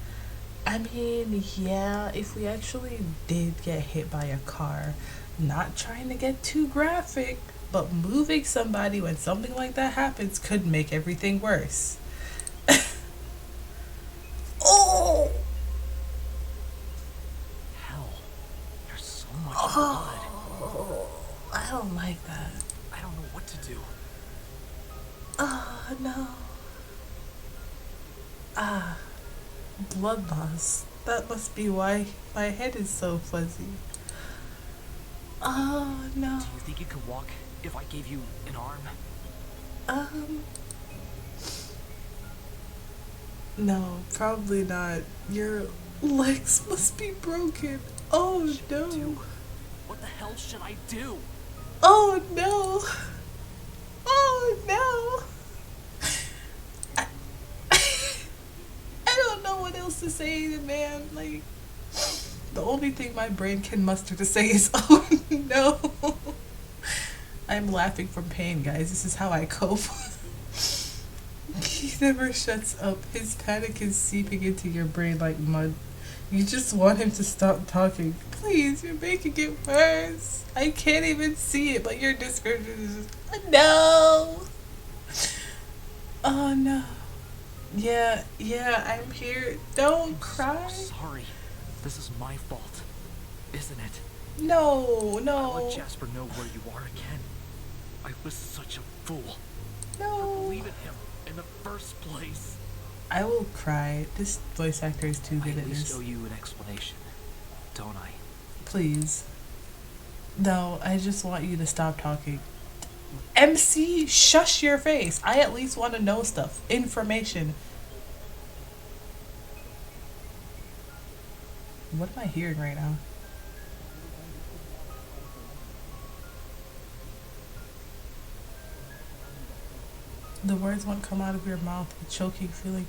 I mean, yeah, if we actually did get hit by a car, not trying to get too graphic, but moving somebody when something like that happens could make everything worse. Oh! Hell, there's so much blood. Oh, I don't like that. I don't know what to do. Oh, no. Ah, blood loss. That must be why my head is so fuzzy. Oh, no. Do you think you could walk if I gave you an arm? No, probably not. Your legs must be broken. Oh, no. What the hell should I do? Oh, no. Oh, no. I don't know what else to say to man. Like, the only thing my brain can muster to say is, oh, no. I'm laughing from pain, guys. This is how I cope. He never shuts up. His panic is seeping into your brain like mud. You just want him to stop talking. Please, you're making it worse. I can't even see it, but your description is just, no. Oh, no. Yeah, I'm here. Don't cry. So sorry. This is my fault, isn't it? No. I let Jasper know where you are again. I was such a fool. No. To believe in him in the first place. I will cry. This voice actor is too good I at at least this. owe you an explanation, don't I? Please. No, I just want you to stop talking. MC, shush your face. I at least want to know stuff. Information. What am I hearing right now? The words won't come out of your mouth. The choking feeling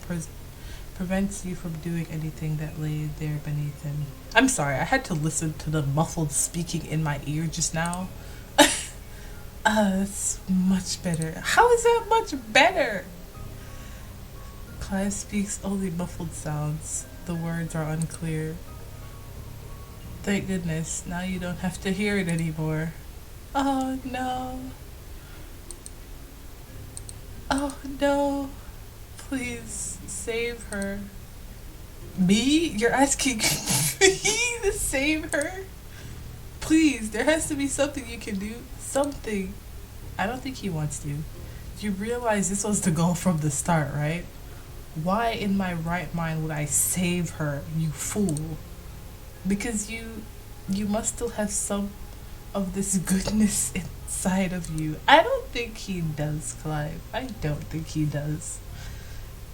prevents you from doing anything that lay there beneath him. I'm sorry, I had to listen to the muffled speaking in my ear just now. That's much better. How is that much better? Clive speaks only muffled sounds. The words are unclear. Thank goodness, now you don't have to hear it anymore. Oh no. Oh no. Please save her. Me? You're asking me to save her? Please, there has to be something you can do. Something. I don't think he wants to. You realize this was the goal from the start, right? Why in my right mind would I save her, you fool? Because you must still have some of this goodness inside of you. I don't think he does, Clive. I don't think he does.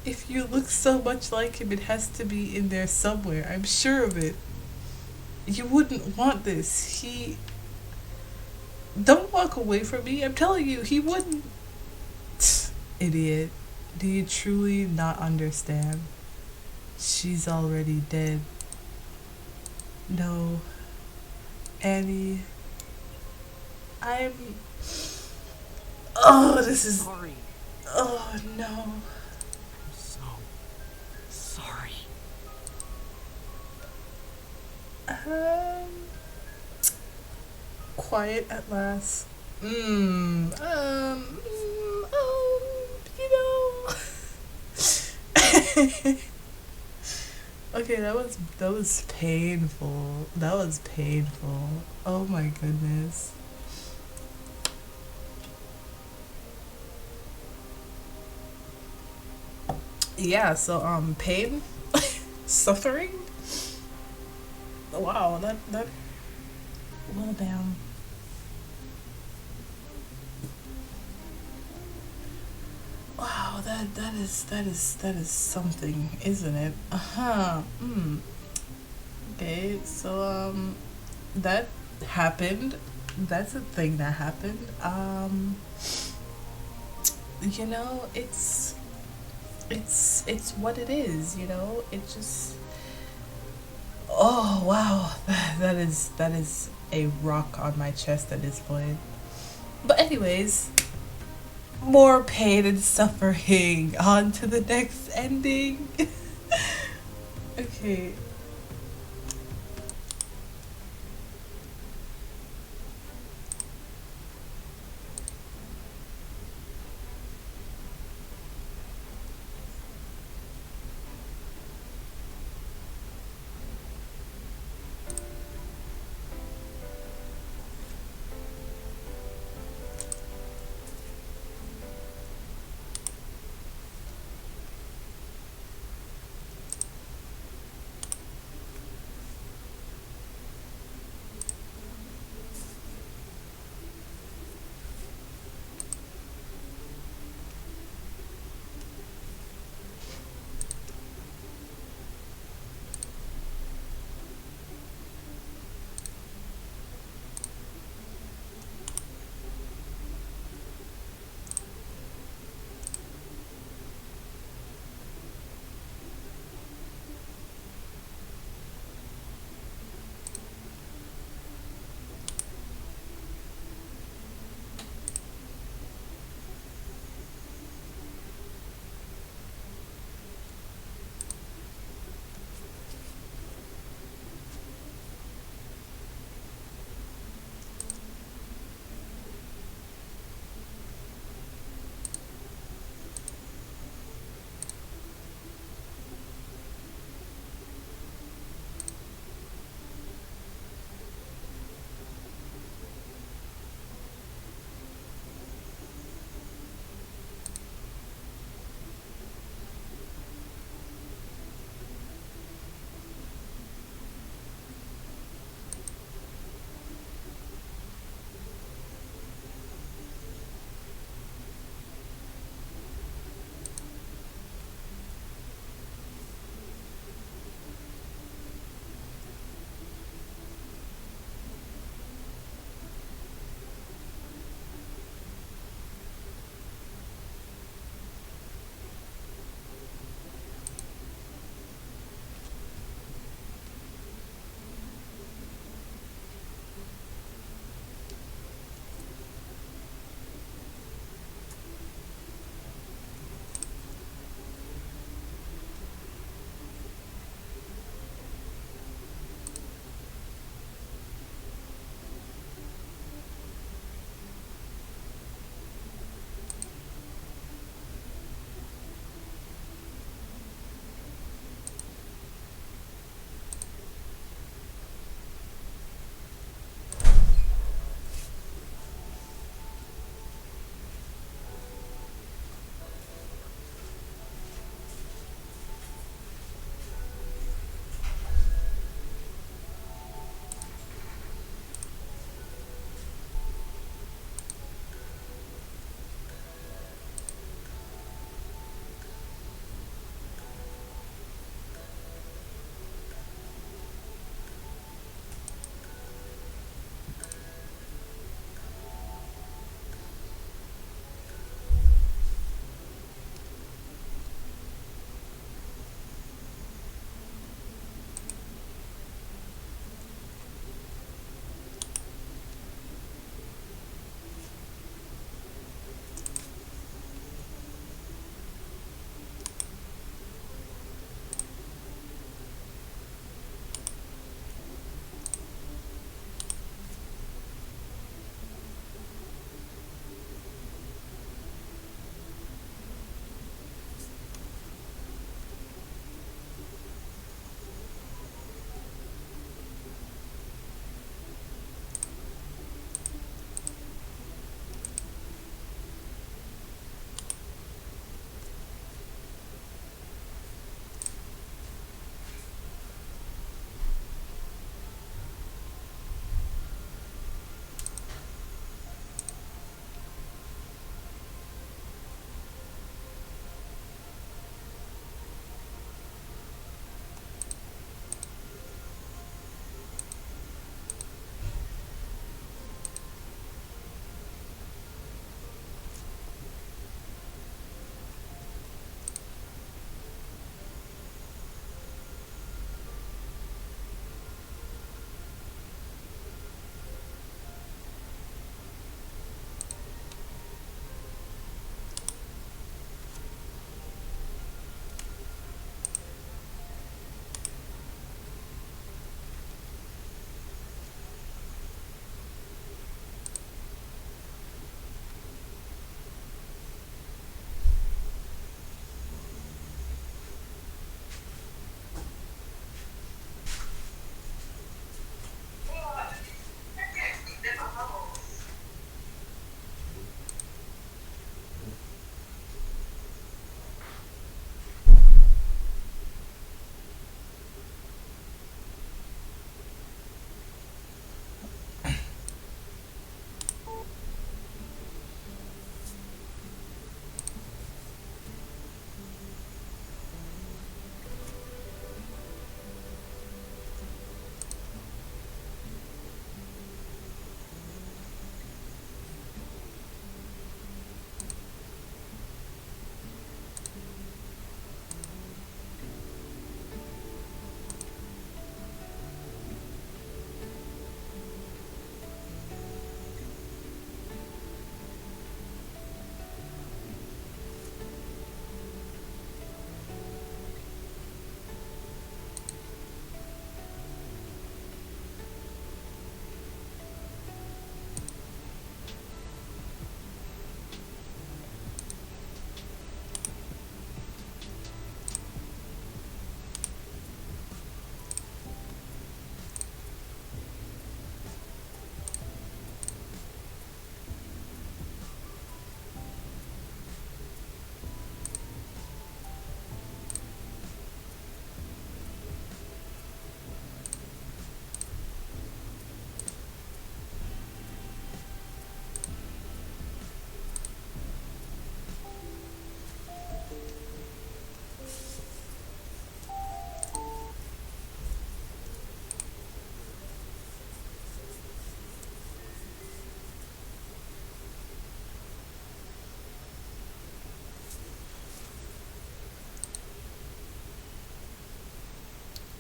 If you look so much like him, it has to be in there somewhere. I'm sure of it. You wouldn't want this. Don't walk away from me. I'm telling you, he wouldn't. Idiot. Do you truly not understand? She's already dead. No. Annie. Oh, this is... Sorry. Oh, no. I'm so sorry. Quiet at last. You know. Okay, that was painful. That was painful. Oh my goodness. Yeah, so pain, suffering. Wow, that well, damn. Wow, that is something, isn't it? Okay, so that happened. That's a thing that happened. You know, it's it's what it is, you know? It just, oh wow, that is a rock on my chest at this point. But anyways, more pain and suffering. On to the next ending. Okay.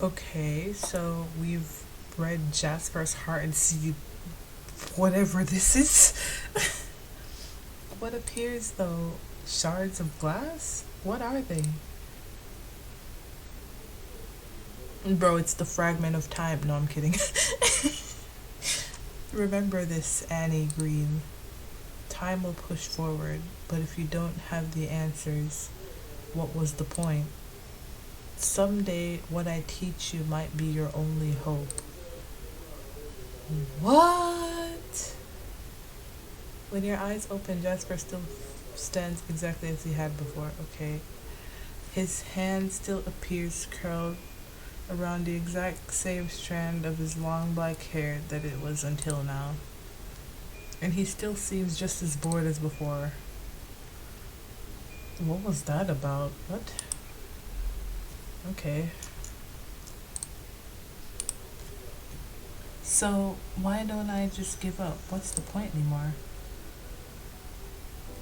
Okay, so we've read Jasper's heart and see whatever this is. What appears though? Shards of glass? What are they? Bro, it's the fragment of time. No, I'm kidding. Remember this, Annie Green. Time will push forward, but if you don't have the answers, what was the point? Someday, what I teach you might be your only hope. What? When your eyes open, Jasper still stands exactly as he had before. Okay. His hand still appears curled around the exact same strand of his long black hair that it was until now. And he still seems just as bored as before. What was that about? What? Okay. So, why don't I just give up? What's the point anymore?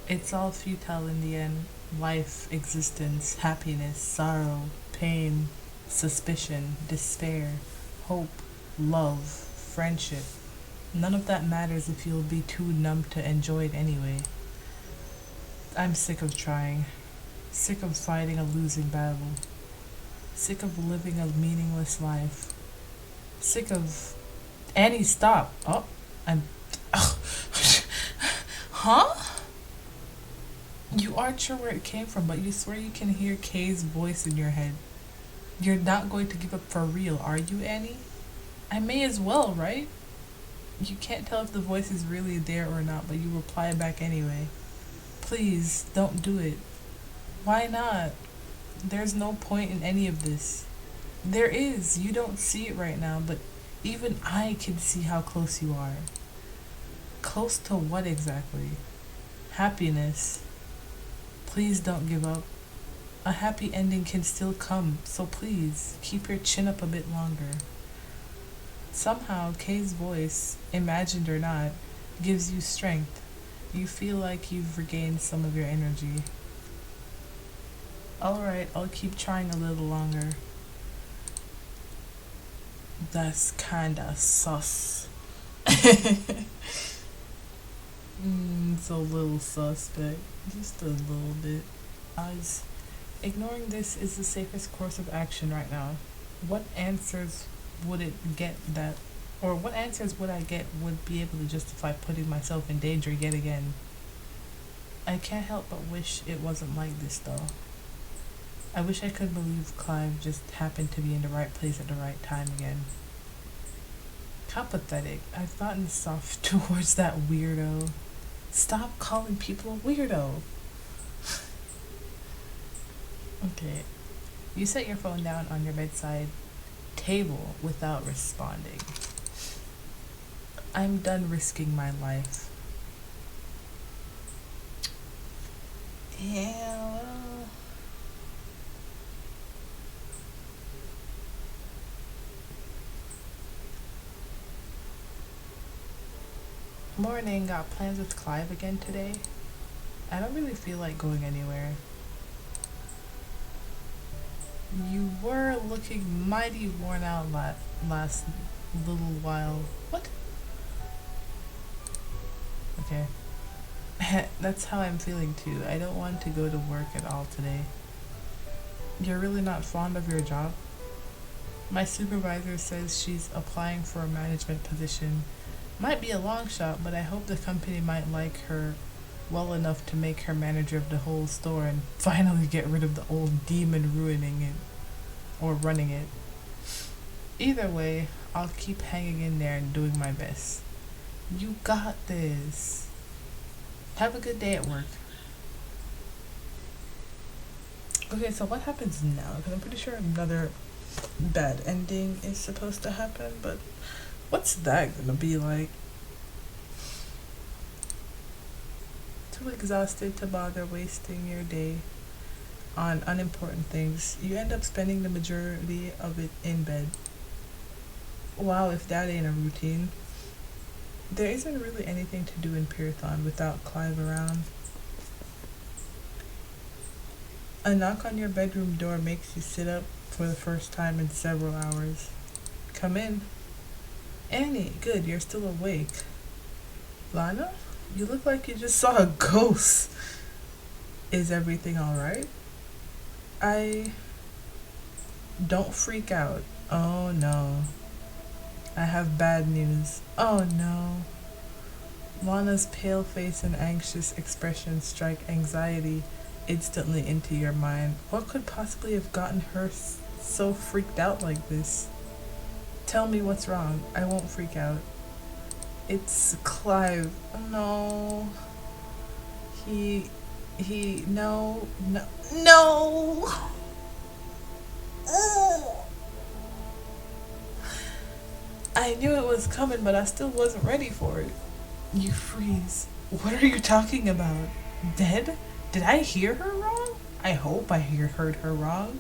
It's all futile in the end. Life, existence, happiness, sorrow, pain, suspicion, despair, hope, love, friendship. None of that matters if you'll be too numb to enjoy it anyway. I'm sick of trying. Sick of fighting a losing battle. Sick of living a meaningless life. Sick of... Annie, stop! Oh, I'm... Huh? You aren't sure where it came from, but you swear you can hear Kay's voice in your head. You're not going to give up for real, are you, Annie? I may as well, right? You can't tell if the voice is really there or not, but you reply back anyway. Please, don't do it. Why not? There's no point in any of this. There is. You don't see it right now, but even I can see how close you are. Close to what exactly? Happiness. Please don't give up. A happy ending can still come, so please, keep your chin up a bit longer. Somehow, Kay's voice, imagined or not, gives you strength. You feel like you've regained some of your energy. Alright, I'll keep trying a little longer. That's kinda sus. It's a little suspect. Just a little bit. Ignoring this is the safest course of action right now. What answers would it get that, or what answers would I get would be able to justify putting myself in danger yet again? I can't help but wish it wasn't like this though. I wish I could believe Clive just happened to be in the right place at the right time again. How pathetic. I've gotten soft towards that weirdo. Stop calling people a weirdo. Okay. You set your phone down on your bedside table without responding. I'm done risking my life. Yeah, well... Morning, got plans with Clive again today? I don't really feel like going anywhere. You were looking mighty worn out last little while. What? Okay. That's how I'm feeling too. I don't want to go to work at all today. You're really not fond of your job? My supervisor says she's applying for a management position. Might be a long shot, but I hope the company might like her well enough to make her manager of the whole store and finally get rid of the old demon ruining it or running it. Either way, I'll keep hanging in there and doing my best. You got this. Have a good day at work. Okay, so what happens now? Because I'm pretty sure another bad ending is supposed to happen, but what's that gonna be like? Too exhausted to bother wasting your day on unimportant things. You end up spending the majority of it in bed. Wow, if that ain't a routine. There isn't really anything to do in Paiiiiin without Clive around. A knock on your bedroom door makes you sit up, for the first time in several hours. Come in. Annie, good, you're still awake. Lana, you look like you just saw a ghost. Is everything alright? Don't freak out. Oh no. I have bad news. Oh no. Lana's pale face and anxious expression strike anxiety instantly into your mind. What could possibly have gotten her so freaked out like this? Tell me what's wrong. I won't freak out. It's Clive. No. No. Ugh. I knew it was coming, but I still wasn't ready for it. You freeze. What are you talking about? Dead? Did I hear her wrong? I hope I heard her wrong.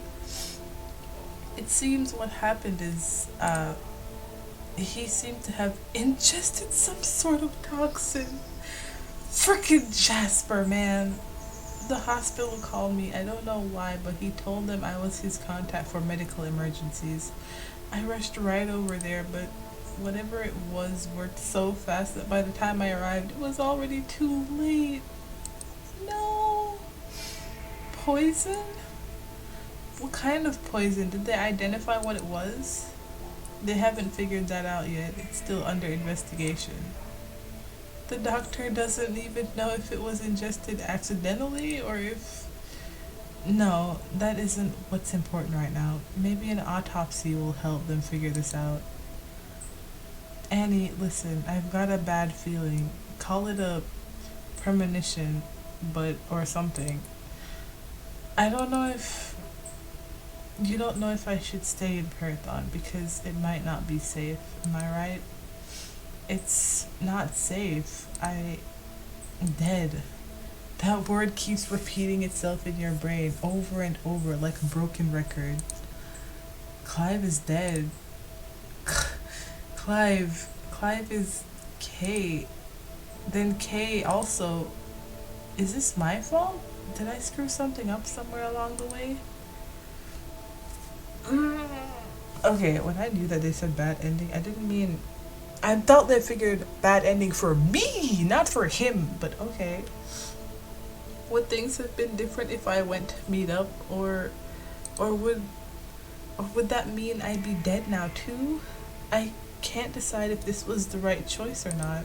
It seems what happened is, he seemed to have ingested some sort of toxin. Frickin' CASPER, man. The hospital called me. I don't know why, but he told them I was his contact for medical emergencies. I rushed right over there, but whatever it was worked so fast that by the time I arrived, it was already too late. No. Poison? What kind of poison? Did they identify what it was? They haven't figured that out yet. It's still under investigation. The doctor doesn't even know if it was ingested accidentally or if... No, that isn't what's important right now. Maybe an autopsy will help them figure this out. Annie, listen, I've got a bad feeling. Call it a premonition, or something. I don't know if... You don't know if I should stay in Paiiiiin because it might not be safe. Am I right? It's not safe. Dead. That word keeps repeating itself in your brain over and over like a broken record. Clive is dead. Clive is K. Then K also. Is this my fault? Did I screw something up somewhere along the way? Okay, when I knew that they said bad ending, I didn't mean... I thought they figured bad ending for me, not for him, but okay. Would things have been different if I went to meet up, or would that mean I'd be dead now too? I can't decide if this was the right choice or not.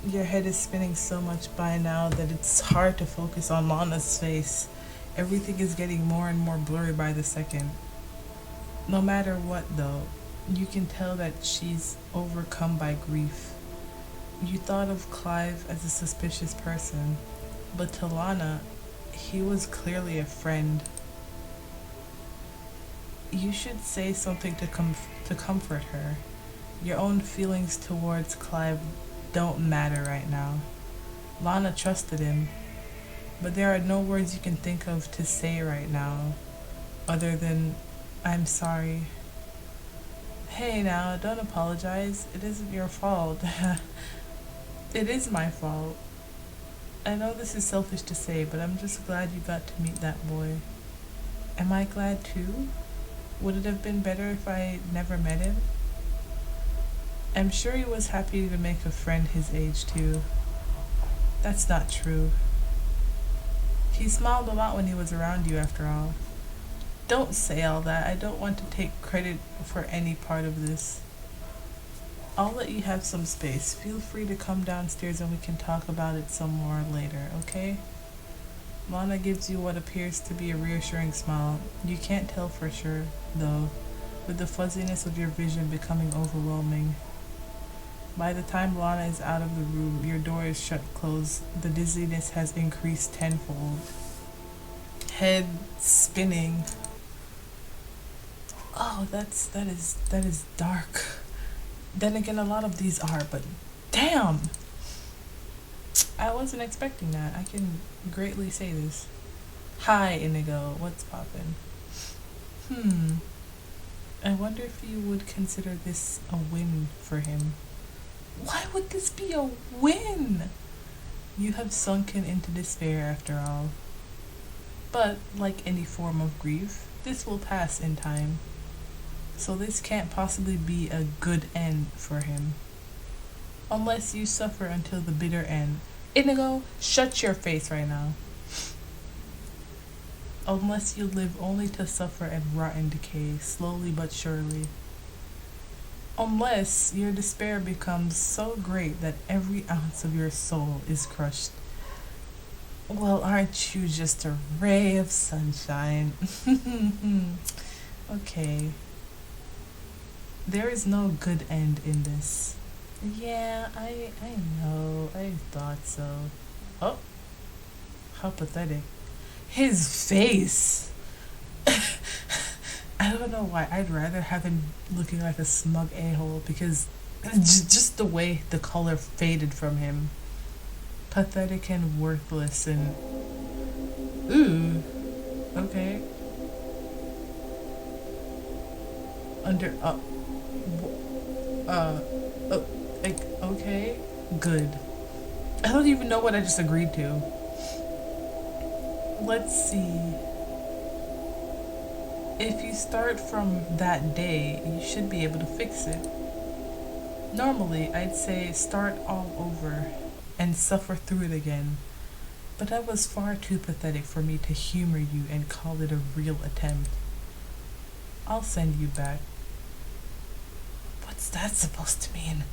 Your head is spinning so much by now that it's hard to focus on Lana's face. Everything is getting more and more blurry by the second. No matter what though, you can tell that she's overcome by grief. You thought of Clive as a suspicious person, but to Lana, he was clearly a friend. You should say something to comfort her. Your own feelings towards Clive don't matter right now. Lana trusted him, but there are no words you can think of to say right now, other than, I'm sorry. Hey now, don't apologize. It isn't your fault. It is my fault. I know this is selfish to say, but I'm just glad you got to meet that boy. Am I glad too? Would it have been better if I never met him? I'm sure he was happy to make a friend his age too. That's not true. He smiled a lot when he was around you after all. Don't say all that. I don't want to take credit for any part of this. I'll let you have some space. Feel free to come downstairs and we can talk about it some more later, okay? Lana gives you what appears to be a reassuring smile. You can't tell for sure, though, with the fuzziness of your vision becoming overwhelming. By the time Lana is out of the room, your door is shut closed. The dizziness has increased tenfold. Head spinning. Oh, that is dark. Then again, a lot of these are, but damn! I wasn't expecting that. I can greatly say this. Hi, Inigo. What's poppin'? I wonder if you would consider this a win for him. Why would this be a win? You have sunken into despair after all. But like any form of grief, this will pass in time. So this can't possibly be a good end for him. Unless you suffer until the bitter end. Inigo, shut your face right now. Unless you live only to suffer and rot in decay, slowly but surely. Unless your despair becomes so great that every ounce of your soul is crushed. Well, aren't you just a ray of sunshine? Okay. There is no good end in this. Yeah, I know. I thought so. Oh, how pathetic. His face! I don't know why. I'd rather have him looking like a smug a-hole because just the way the color faded from him. Pathetic and worthless and... Ooh. Okay. Under... like, okay. Good. I don't even know what I just agreed to. Let's see. If you start from that day, you should be able to fix it. Normally, I'd say start all over and suffer through it again. But that was far too pathetic for me to humor you and call it a real attempt. I'll send you back. What's that supposed to mean?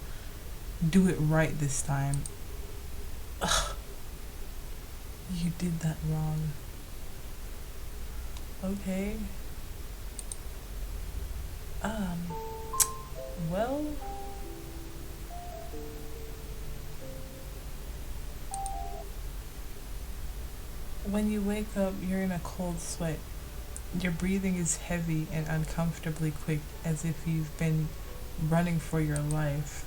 Do it right this time. Ugh. You did that wrong. Okay. Well... When you wake up, you're in a cold sweat. Your breathing is heavy and uncomfortably quick, as if you've been running for your life.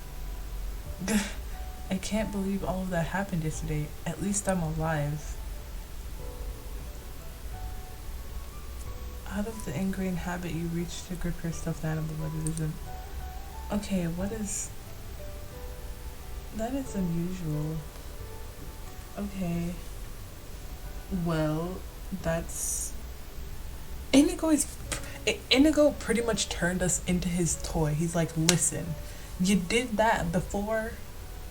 I can't believe all of that happened yesterday. At least I'm alive. Out of the ingrained habit, you reach to grip your stuffed animal, but it isn't. Okay, what is... That is unusual. Okay. Well, that's... Inigo pretty much turned us into his toy. He's like, listen, you did that before,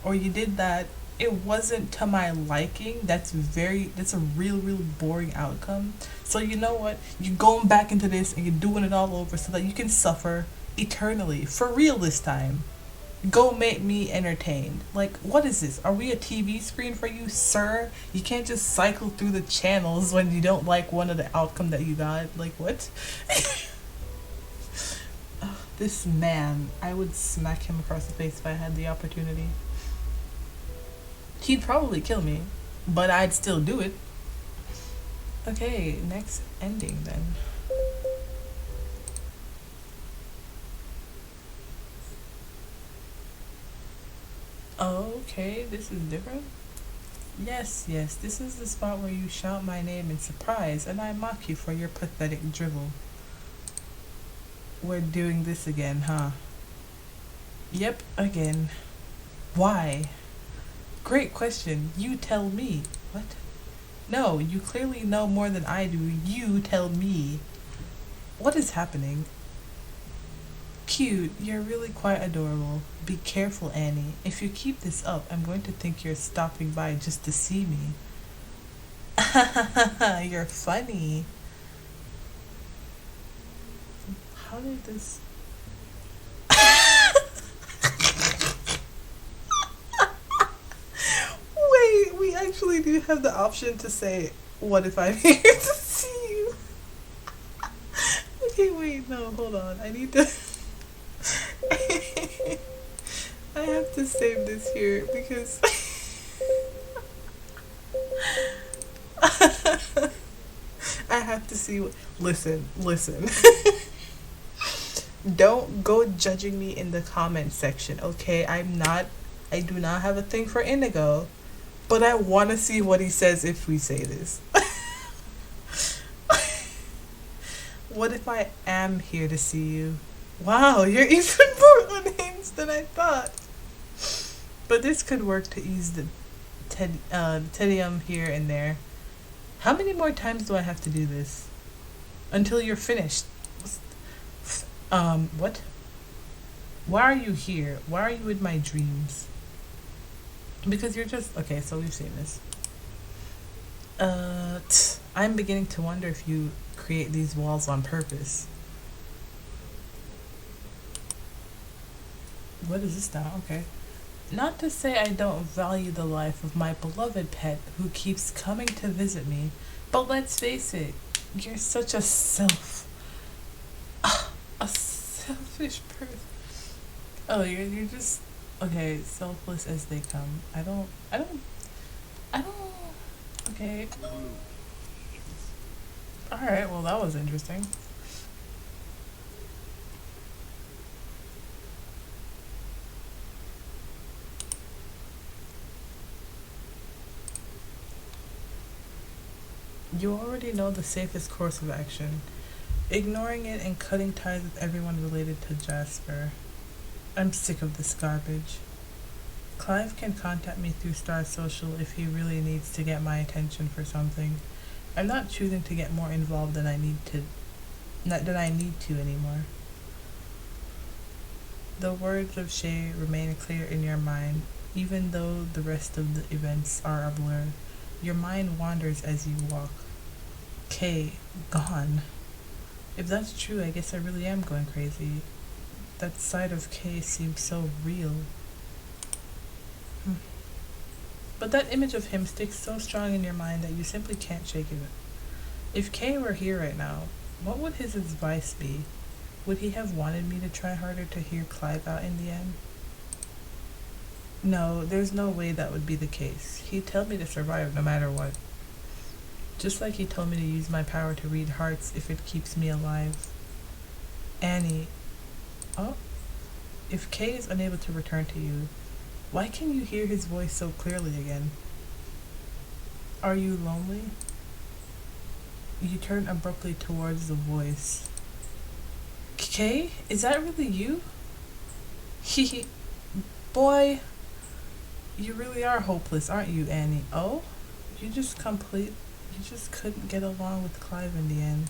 or you did that. It wasn't to my liking. That's a real boring outcome. So you know what? You're going back into this and you're doing it all over so that you can suffer eternally. For real this time. Go make me entertained. Like, what is this? Are we a TV screen for you, sir? You can't just cycle through the channels when you don't like one of the outcome that you got. Like, what? This man, I would smack him across the face if I had the opportunity. He'd probably kill me, but I'd still do it. Okay, next ending then. Okay, this is different. Yes, this is the spot where you shout my name in surprise and I mock you for your pathetic drivel. We're doing this again, huh? Yep, again. Why? Great question. You tell me. What? No, you clearly know more than I do. You tell me. What is happening? Cute, you're really quite adorable. Be careful, Annie. If you keep this up, I'm going to think you're stopping by just to see me. You're funny. How did this... Wait, we actually do have the option to say, what if I'm here to see you? Okay, wait, no, hold on. I need to... I have to save this here because... I have to see what... Listen. Don't go judging me in the comment section, okay? I do not have a thing for Inigo, but I want to see what he says if we say this. What if I am here to see you? Wow, you're even more unhinged than I thought. But this could work to ease the tedium here and there. How many more times do I have to do this? Until you're finished. What? Why are you here? Why are you in my dreams? Because you're just... Okay, so we've seen this. I'm beginning to wonder if you create these walls on purpose. What is this now? Okay. Not to say I don't value the life of my beloved pet who keeps coming to visit me, but let's face it, you're such a a selfish person. Oh, you're just okay, selfless as they come. I don't. Okay. All right. Well, that was interesting. You already know the safest course of action. Ignoring it and cutting ties with everyone related to Jasper. I'm sick of this garbage. Clive can contact me through Star Social if he really needs to get my attention for something. I'm not choosing to get more involved than I need to anymore. The words of Shay remain clear in your mind, even though the rest of the events are a blur. Your mind wanders as you walk. Kay, gone. If that's true, I guess I really am going crazy. That side of Kay seems so real. But that image of him sticks so strong in your mind that you simply can't shake it. If Kay were here right now, what would his advice be? Would he have wanted me to try harder to hear Clive out in the end? No, there's no way that would be the case. He'd tell me to survive no matter what. Just like he told me to use my power to read hearts if it keeps me alive. Annie. Oh? If Kay is unable to return to you, why can you hear his voice so clearly again? Are you lonely? You turn abruptly towards the voice. Kay? Is that really you? Boy, you really are hopeless, aren't you, Annie? Oh? You just couldn't get along with Clive in the end.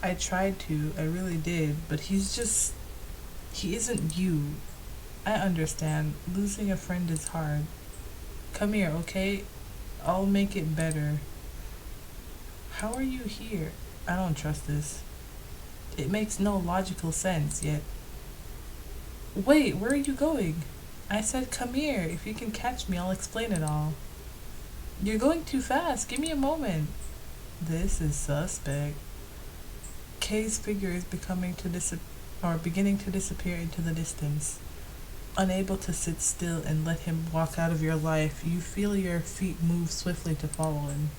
I tried to, I really did, but he isn't you. I understand. Losing a friend is hard. Come here, okay? I'll make it better. How are you here? I don't trust this. It makes no logical sense, yet... Wait, where are you going? I said come here. If you can catch me, I'll explain it all. You're going too fast. Give me a moment. This is suspect. Kay's figure is beginning to disappear into the distance. Unable to sit still and let him walk out of your life, you feel your feet move swiftly to follow him.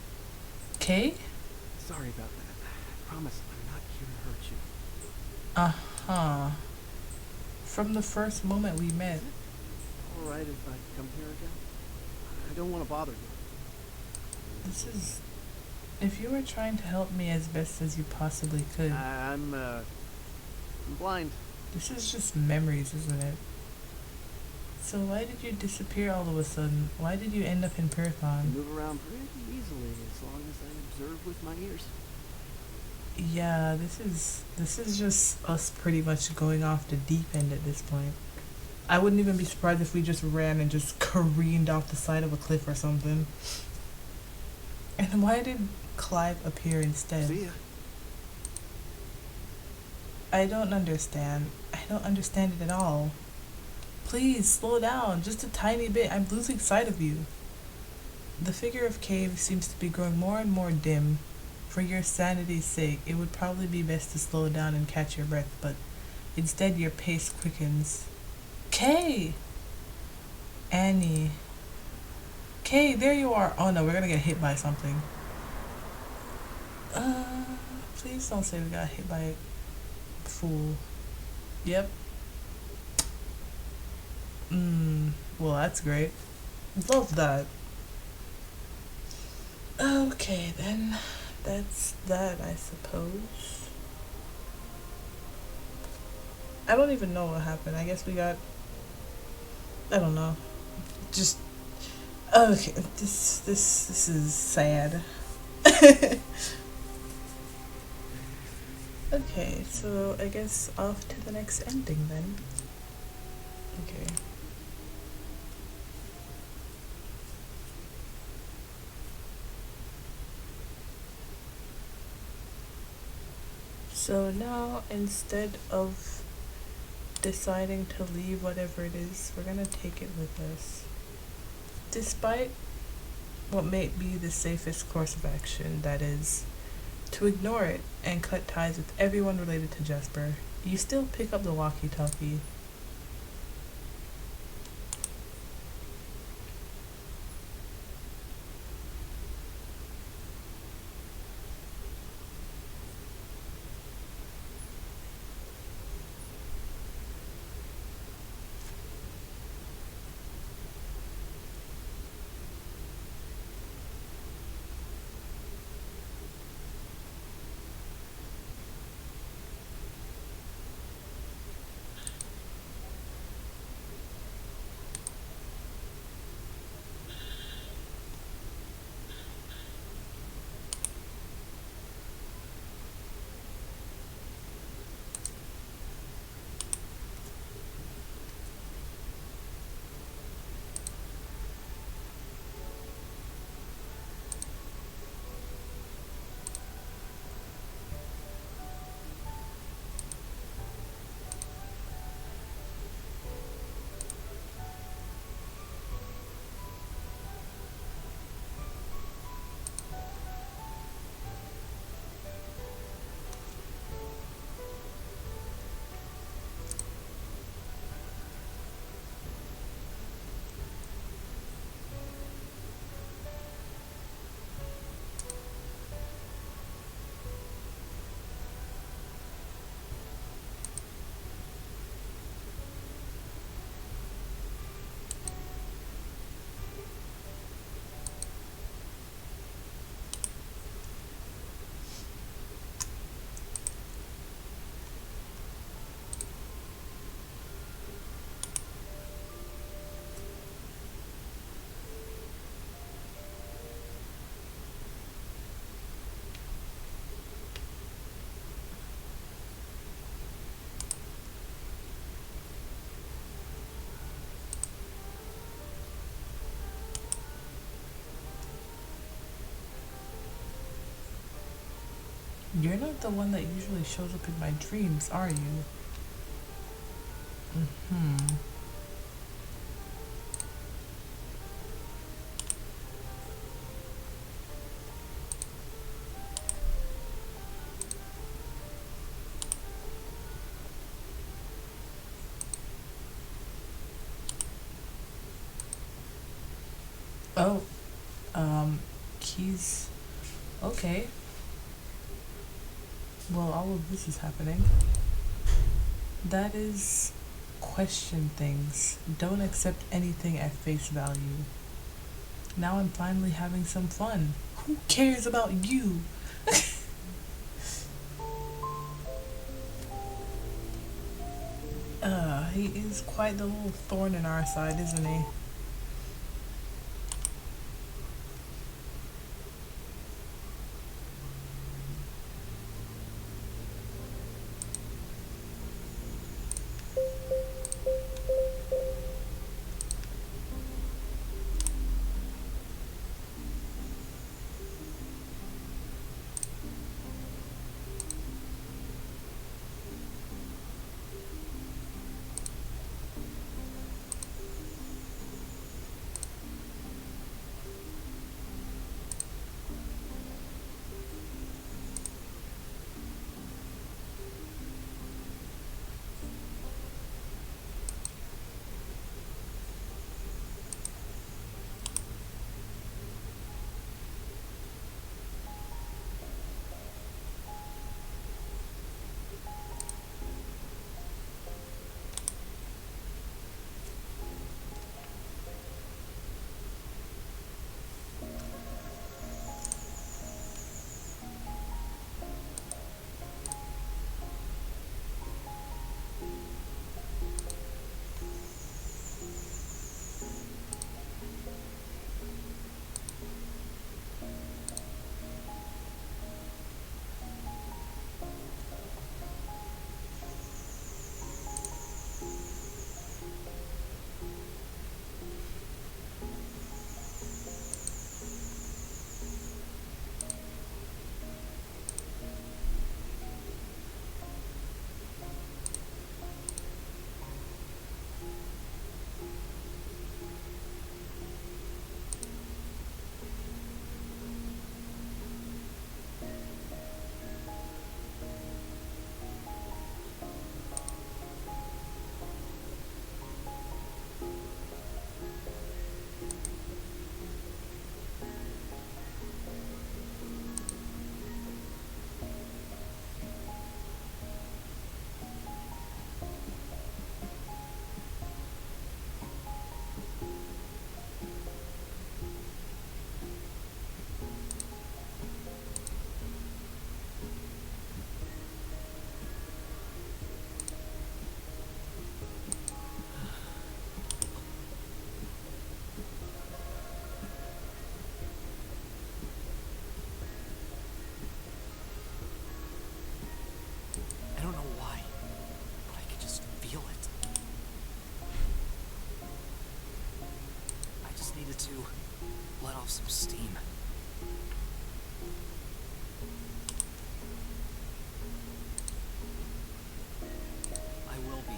Kay? Sorry about that. I promise I'm not here to hurt you. Uh-huh. From the first moment we met. Alright if I come here again? I don't want to bother you. If you were trying to help me as best as you possibly could. I'm blind. This is just memories, isn't it? So why did you disappear all of a sudden? Why did you end up in I Python? move around pretty easily as long as I observe with my ears. Yeah, this is just us pretty much going off the deep end at this point. I wouldn't even be surprised if we just ran and just careened off the side of a cliff or something. And why did Clive appear instead? See ya. I don't understand. I don't understand it at all. Please, slow down, just a tiny bit. I'm losing sight of you. The figure of Cave seems to be growing more and more dim. For your sanity's sake, it would probably be best to slow down and catch your breath, but instead your pace quickens. Kay! Annie. Kay, there you are. Oh no, we're gonna get hit by something. Please don't say we got hit by a fool. Yep. Well, that's great. Love that. Okay, then. That's that, I suppose. I don't even know what happened. I guess we got... I don't know. Just... Okay, this is sad. Okay, so I guess off to the next ending then. Okay. So now, instead of deciding to leave whatever it is, we're gonna take it with us. Despite what may be the safest course of action, that is, to ignore it and cut ties with everyone related to Jesper, you still pick up the walkie-talkie. You're not the one that usually shows up in my dreams, are you? Mm-hmm. Oh, keys. Okay. Well, all of this is happening. That is question things. Don't accept anything at face value. Now I'm finally having some fun. Who cares about you? He is quite the little thorn in our side, isn't he? some steam. I will be.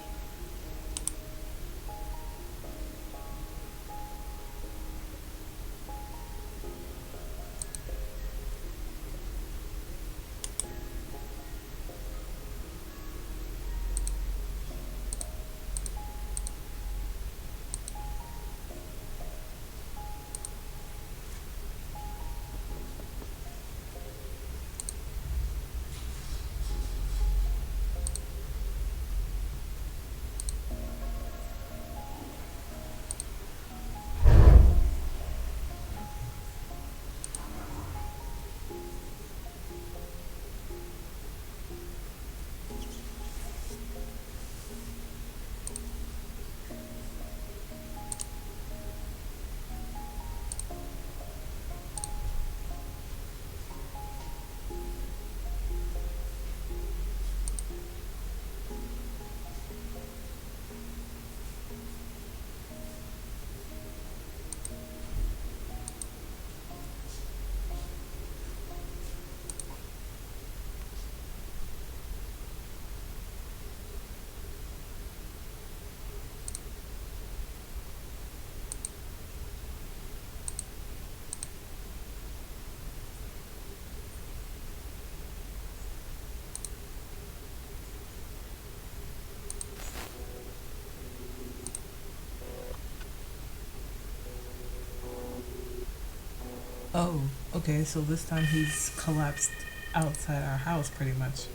Oh, okay, so this time he's collapsed outside our house pretty much.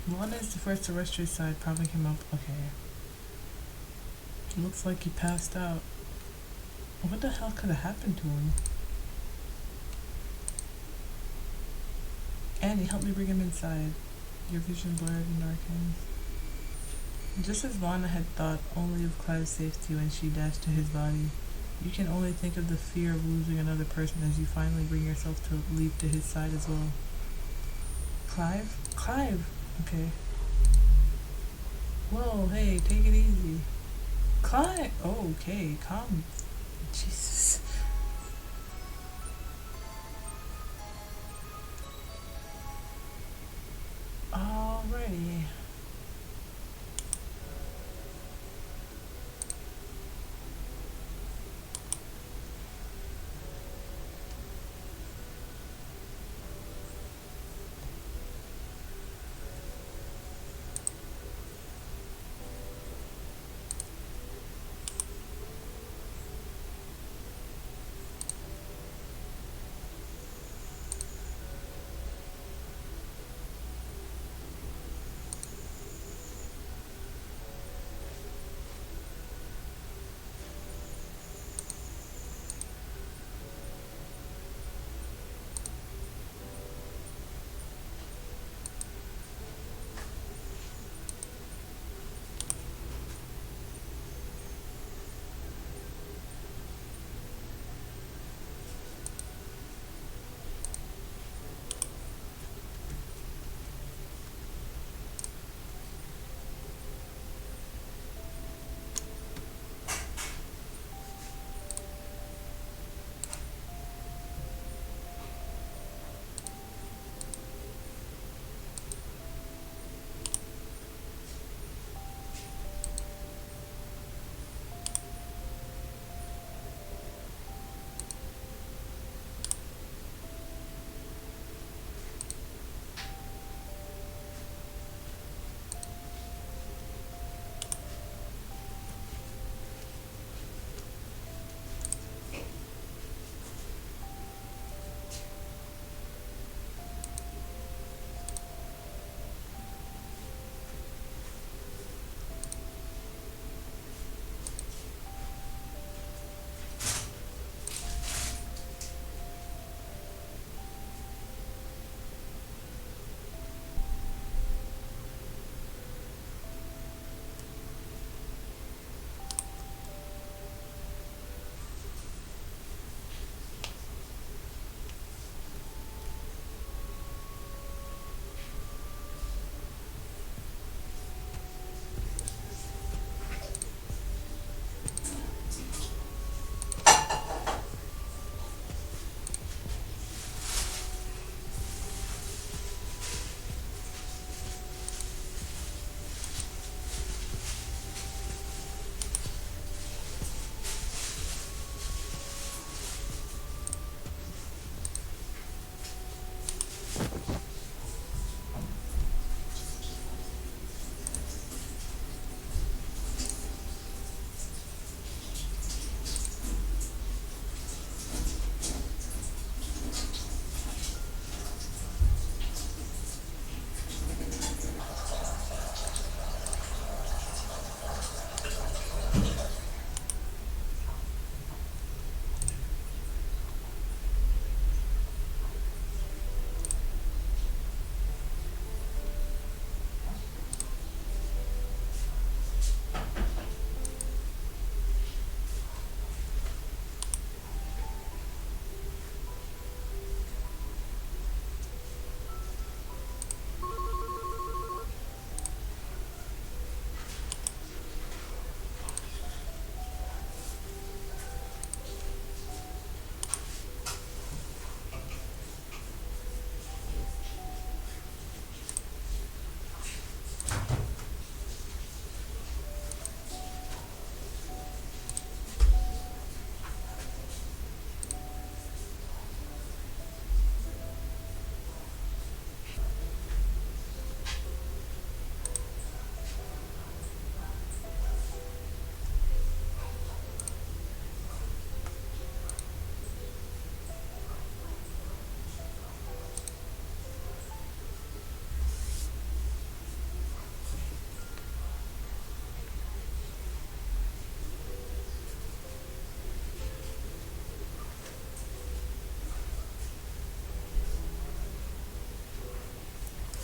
One is the first to rush to his side, propping him up. Okay. Looks like he passed out. What the hell could have happened to him? Annie, help me bring him inside. Your vision blurred and darkened. Just as Lana had thought only of Clive's safety when she dashed to his body, you can only think of the fear of losing another person as you finally bring yourself to leap to his side as well. Clive? Clive! Okay. Whoa, hey, take it easy. Clive! Oh, okay, calm. Jesus. Alrighty.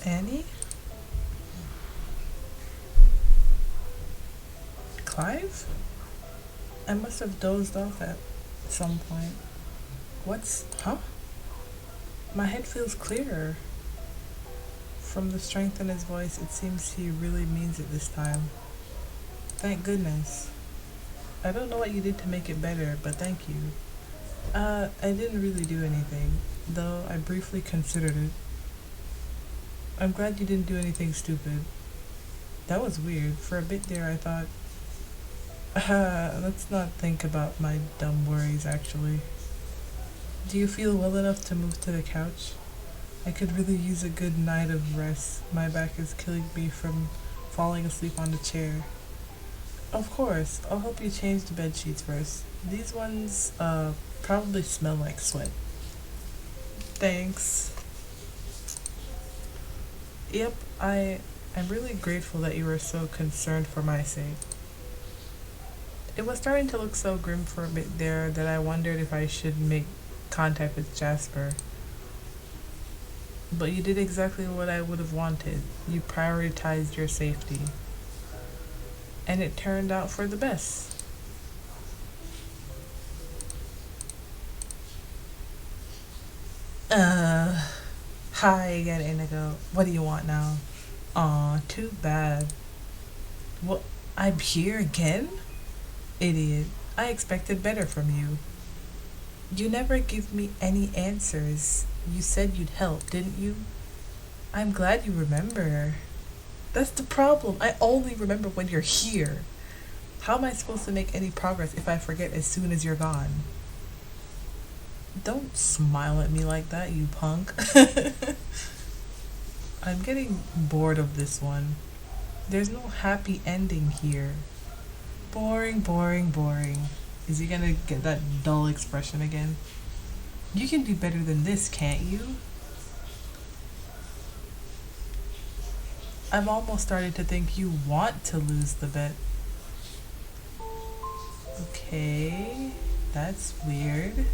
Annie? Clive? I must have dozed off at some point. Huh? My head feels clearer. From the strength in his voice, it seems he really means it this time. Thank goodness. I don't know what you did to make it better, but thank you. I didn't really do anything, though I briefly considered it. I'm glad you didn't do anything stupid. That was weird. For a bit there, I thought, let's not think about my dumb worries, actually. Do you feel well enough to move to the couch? I could really use a good night of rest. My back is killing me from falling asleep on the chair. Of course, I'll help you change the bed sheets first. These ones, probably smell like sweat. Thanks. Yep, I'm really grateful that you were so concerned for my sake. It was starting to look so grim for a bit there that I wondered if I should make contact with Jasper. But you did exactly what I would have wanted. You prioritized your safety. And it turned out for the best. Hi again, Inigo. What do you want now? Aw, too bad. What? I'm here again? Idiot. I expected better from you. You never give me any answers. You said you'd help, didn't you? I'm glad you remember. That's the problem. I only remember when you're here. How am I supposed to make any progress if I forget as soon as you're gone? Don't smile at me like that, you punk. I'm getting bored of this one. There's no happy ending here. Boring, boring, boring. Is he gonna get that dull expression again? You can do better than this, can't you? I'm almost starting to think you want to lose the bet. Okay, that's weird.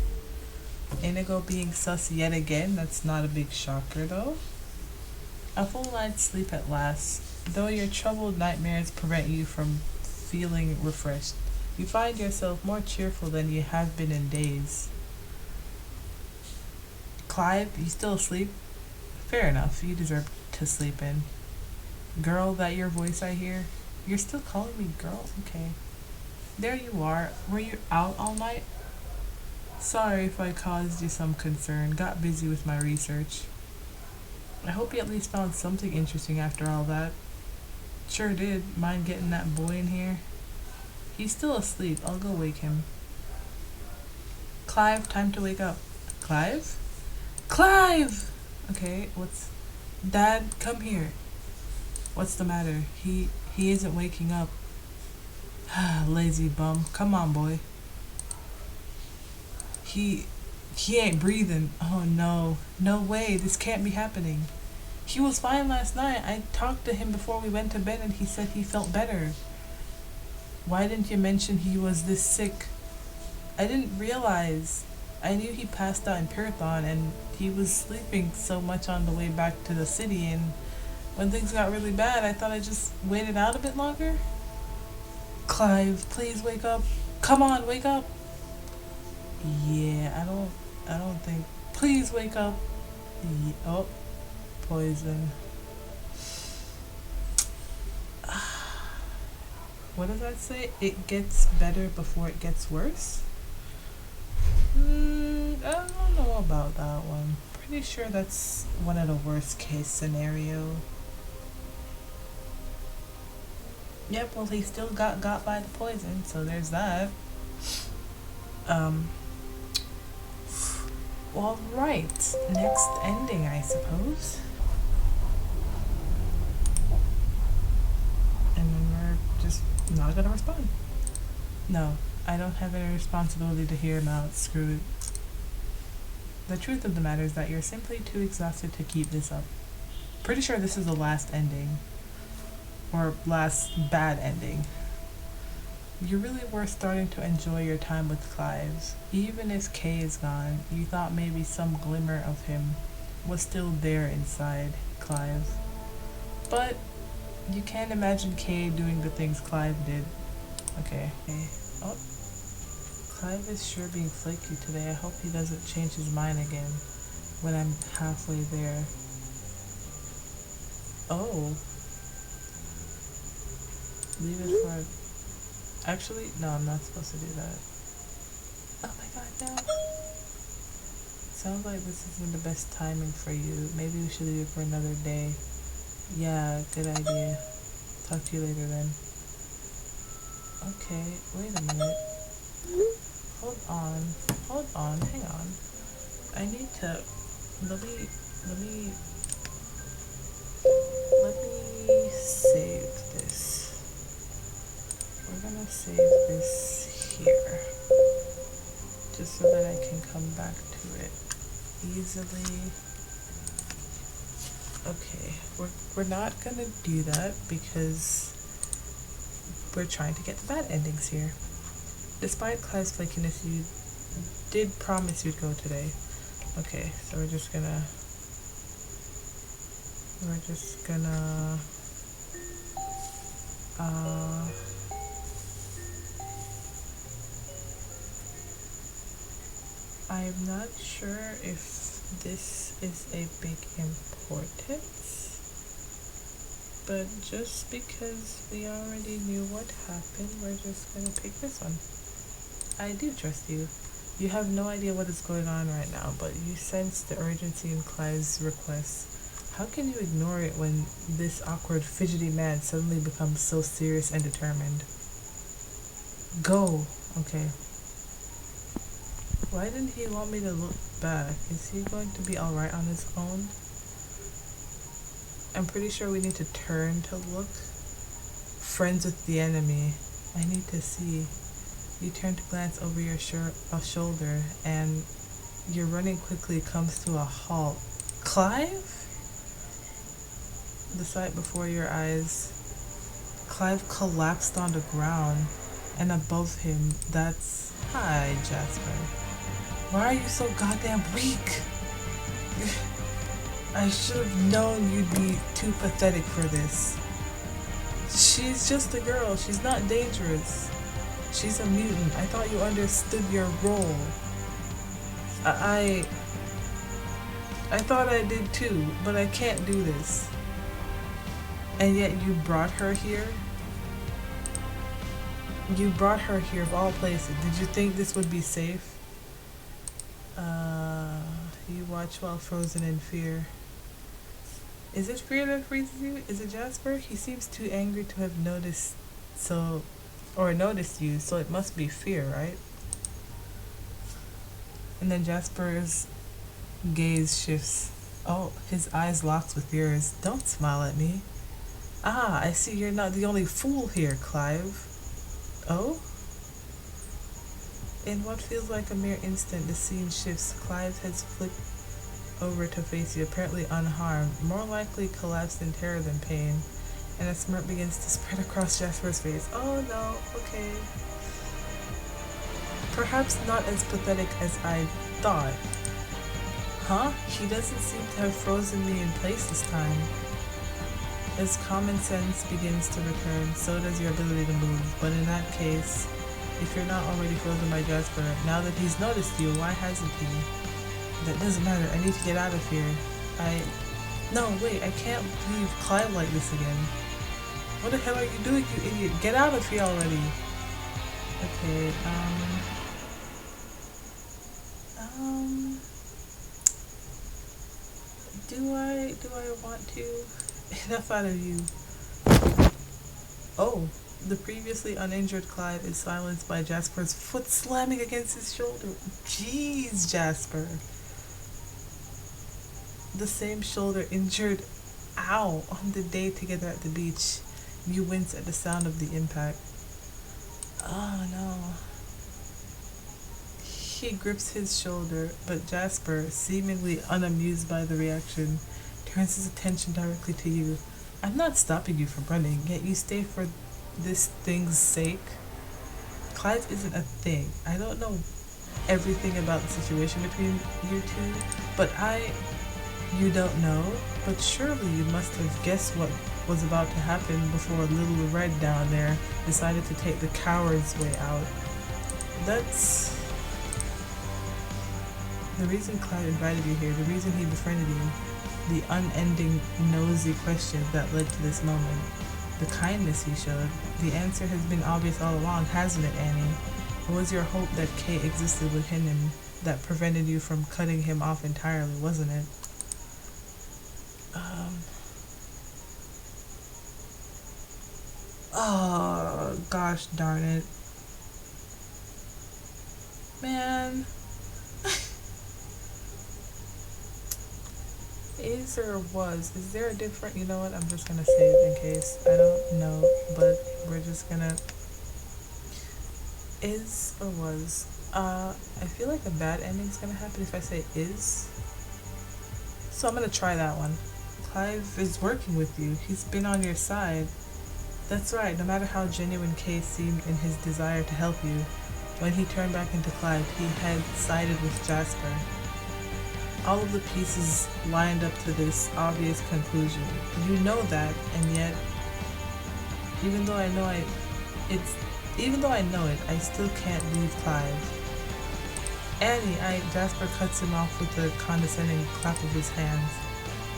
Inigo being sus yet again, that's not a big shocker though. A full night's sleep at last. Though your troubled nightmares prevent you from feeling refreshed, you find yourself more cheerful than you have been in days. Clive, you still asleep? Fair enough, you deserve to sleep in. Girl, that your voice I hear? You're still calling me girl? Okay. There you are. Were you out all night? Sorry if I caused you some concern. Got busy with my research. I hope you at least found something interesting after all that. Sure did. Mind getting that boy in here? He's still asleep. I'll go wake him. Clive, time to wake up. Clive? Clive! Okay, Dad, come here. What's the matter? He isn't waking up. Lazy bum. Come on, boy. He ain't breathing. Oh no. No way. This can't be happening. He was fine last night. I talked to him before we went to bed and he said he felt better. Why didn't you mention he was this sick? I didn't realize. I knew he passed out in Pyrathon and he was sleeping so much on the way back to the city, and when things got really bad, I thought I just waited out a bit longer. Clive, please wake up. Come on, wake up. Yeah, I don't think. Please wake up. Yeah, oh, poison. What does that say? It gets better before it gets worse? I don't know about that one. Pretty sure that's one of the worst case scenario. Yep, well he still got by the poison, so there's that. Well, right. Next ending, I suppose. And then we're just not gonna respond. No, I don't have any responsibility to hear him out. Screw it. The truth of the matter is that you're simply too exhausted to keep this up. Pretty sure this is the last ending. Or last bad ending. You really were starting to enjoy your time with Clive. Even if Kay is gone, you thought maybe some glimmer of him was still there inside Clive. But you can't imagine Kay doing the things Clive did. Okay. Oh, Clive is sure being flaky today. I hope he doesn't change his mind again when I'm halfway there. Oh. Leave it for... Actually, no, I'm not supposed to do that. Oh my god, no. Sounds like this isn't the best timing for you. Maybe we should leave it for another day. Yeah, good idea. Talk to you later then. Okay, wait a minute. Hold on, hang on. I need to... Let me save this. We're gonna save this here. Just so that I can come back to it easily. Okay, we're not gonna do that because we're trying to get the bad endings here. Despite Clive's flakiness, you did promise you'd go today. Okay, so we're just gonna I'm not sure if this is a big importance, but just because we already knew what happened, we're just gonna pick this one. I do trust you. You have no idea what is going on right now, but you sense the urgency in Clive's request. How can you ignore it when this awkward, fidgety man suddenly becomes so serious and determined? Go. Okay. Why didn't he want me to look back? Is he going to be alright on his own? I'm pretty sure we need to turn to look. Friends with the enemy. I need to see. You turn to glance over your shoulder, and your running quickly comes to a halt. Clive? The sight before your eyes. Clive collapsed on the ground, and above him, that's... Hi, Jasper. Why are you so goddamn weak? I should have known you'd be too pathetic for this. She's just a girl. She's not dangerous. She's a mutant. I thought you understood your role. I thought I did too, but I can't do this. And yet you brought her here? You brought her here of all places. Did you think this would be safe? You watch while frozen in fear. Is it fear that freezes you? Is it Jasper? He seems too angry to have noticed you, so it must be fear, right? And then Jasper's gaze shifts. Oh, his eyes locks with yours. Don't smile at me. Ah, I see you're not the only fool here, Clive. Oh? In what feels like a mere instant, the scene shifts. Clive's head flipped over to face you, apparently unharmed, more likely collapsed in terror than pain, and a smirk begins to spread across Jasper's face. Oh no, okay. Perhaps not as pathetic as I thought. Huh? He doesn't seem to have frozen me in place this time. As common sense begins to return, so does your ability to move, but in that case, if you're not already frozen by Jasper, now that he's noticed you, why hasn't he? That doesn't matter, I need to get out of here. No, wait, I can't leave Clive like this again. What the hell are you doing, you idiot? Get out of here already! Okay, do I want to? Enough out of you. Oh, the previously uninjured Clive is silenced by Jasper's foot slamming against his shoulder. Jeez, Jasper. The same shoulder injured, ow, on the day together at the beach. You wince at the sound of the impact. Oh no. He grips his shoulder, but Jasper, seemingly unamused by the reaction, turns his attention directly to you. I'm not stopping you from running, yet you stay for this thing's sake. Clive isn't a thing. I don't know everything about the situation between you two, but You don't know, but surely you must have guessed what was about to happen before Little Red down there decided to take the coward's way out. That's the reason Clive invited you here, the reason he befriended you, the unending nosy questions that led to this moment, the kindness he showed. The answer has been obvious all along, hasn't it, Annie? It was your hope that Kate existed within him that prevented you from cutting him off entirely, wasn't it? Oh, gosh darn it. Man. Is or was? Is there a different? You know what? I'm just gonna say it in case. I don't know, but we're just gonna. Is or was? I feel like a bad ending's gonna happen if I say is. So I'm gonna try that one. Clive is working with you. He's been on your side. That's right, no matter how genuine Kay seemed in his desire to help you, when he turned back into Clive, he had sided with Jasper. All of the pieces lined up to this obvious conclusion. You know that, and yet, even though I know it, I still can't leave Clive. Annie, Jasper cuts him off with a condescending clap of his hands.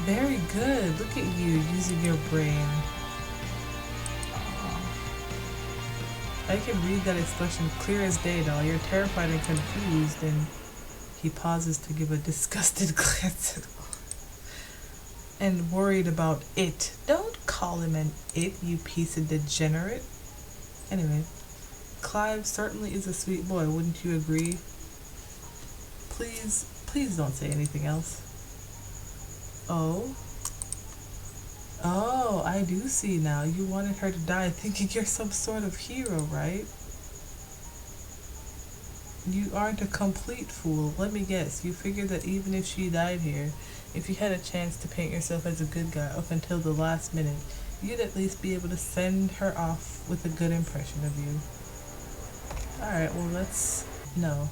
Very good, look at you using your brain. I can read that expression clear as day, doll. You're terrified and confused, and he pauses to give a disgusted glance at and worried about it. Don't call him an it, you piece of degenerate. Anyway, Clive certainly is a sweet boy, wouldn't you agree? Please don't say anything else. Oh? Oh, I do see now. You wanted her to die thinking you're some sort of hero, right? You aren't a complete fool. Let me guess. You figured that even if she died here, if you had a chance to paint yourself as a good guy up until the last minute, you'd at least be able to send her off with a good impression of you. Alright, well let's... No.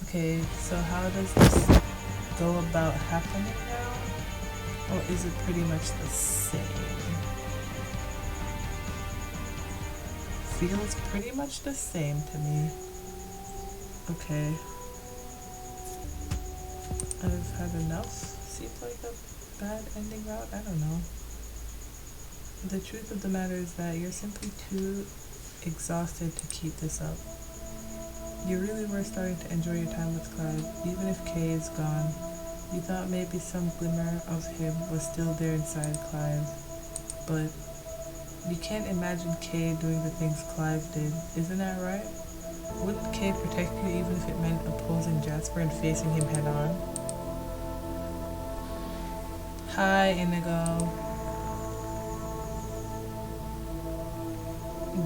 Okay, so how does this go about happening now? Or is it pretty much the same? Feels pretty much the same to me. Okay. I've had enough. Seems like a bad ending route. I don't know. The truth of the matter is that you're simply too exhausted to keep this up. You really were starting to enjoy your time with Clive, even if Kay is gone. You thought maybe some glimmer of him was still there inside Clive, but you can't imagine Kay doing the things Clive did, isn't that right? Wouldn't Kay protect you even if it meant opposing Jasper and facing him head on? Hi, Inigo.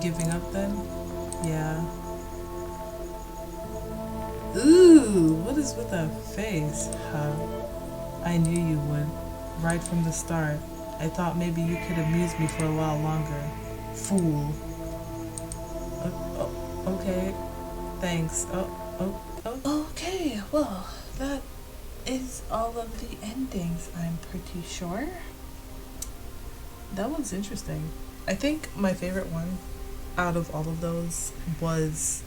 Giving up then? Yeah. Ooh, what is with that face, huh? I knew you would, right from the start. I thought maybe you could amuse me for a while longer. Fool. Okay, thanks. Okay, well, that is all of the endings, I'm pretty sure. That one's interesting. I think my favorite one out of all of those was...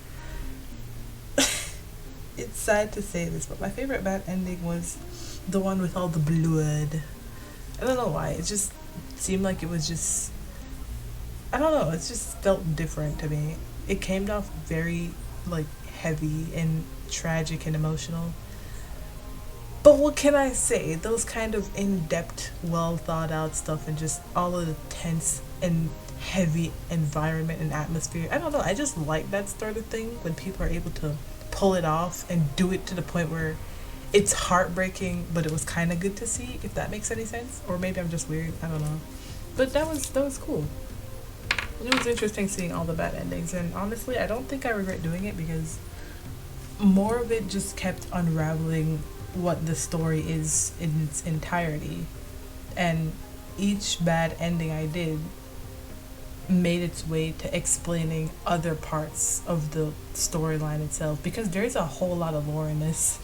It's sad to say this, but my favorite bad ending was the one with all the blood. I don't know why. It just seemed like it was just... I don't know. It just felt different to me. It came off very, like, heavy and tragic and emotional. But what can I say? Those kind of in-depth, well-thought-out stuff and just all of the tense and heavy environment and atmosphere. I don't know. I just like that sort of thing when people are able to pull it off and do it to the point where it's heartbreaking, but it was kind of good to see, if that makes any sense. Or maybe I'm just weird. I don't know. But that was cool. It was interesting seeing all the bad endings, and honestly, I don't think I regret doing it because more of it just kept unraveling what the story is in its entirety, and each bad ending I did made its way to explaining other parts of the storyline itself, because there's a whole lot of lore in this.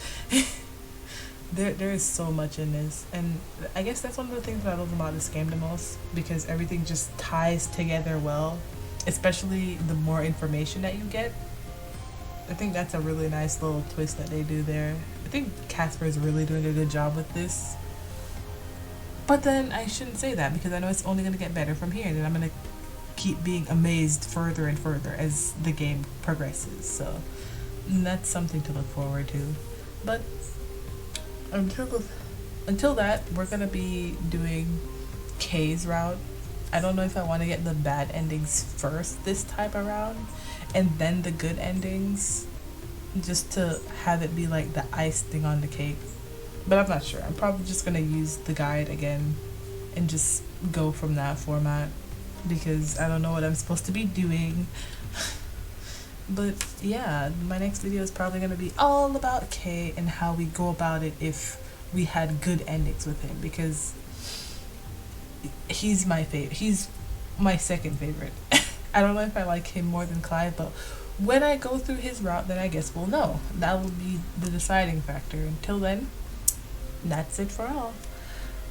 there is so much in this, and I guess that's one of the things that I love about this game the most, because everything just ties together well, especially the more information that you get. I think that's a really nice little twist that they do there. I think Casper is really doing a good job with this. But then I shouldn't say that, because I know it's only going to get better from here, and I'm going to keep being amazed further and further as the game progresses. So that's something to look forward to. But until that, we're going to be doing K's route. I don't know if I want to get the bad endings first this time around, and then the good endings, just to have it be like the icing on the cake. But I'm not sure. I'm probably just gonna use the guide again and just go from that format, because I don't know what I'm supposed to be doing. But yeah, my next video is probably gonna be all about K and how we go about it if we had good endings with him, because he's my favorite. He's my second favorite. I don't know if I like him more than Clive, but when I go through his route, then I guess we'll know. That will be the deciding factor. Until then, that's it for all.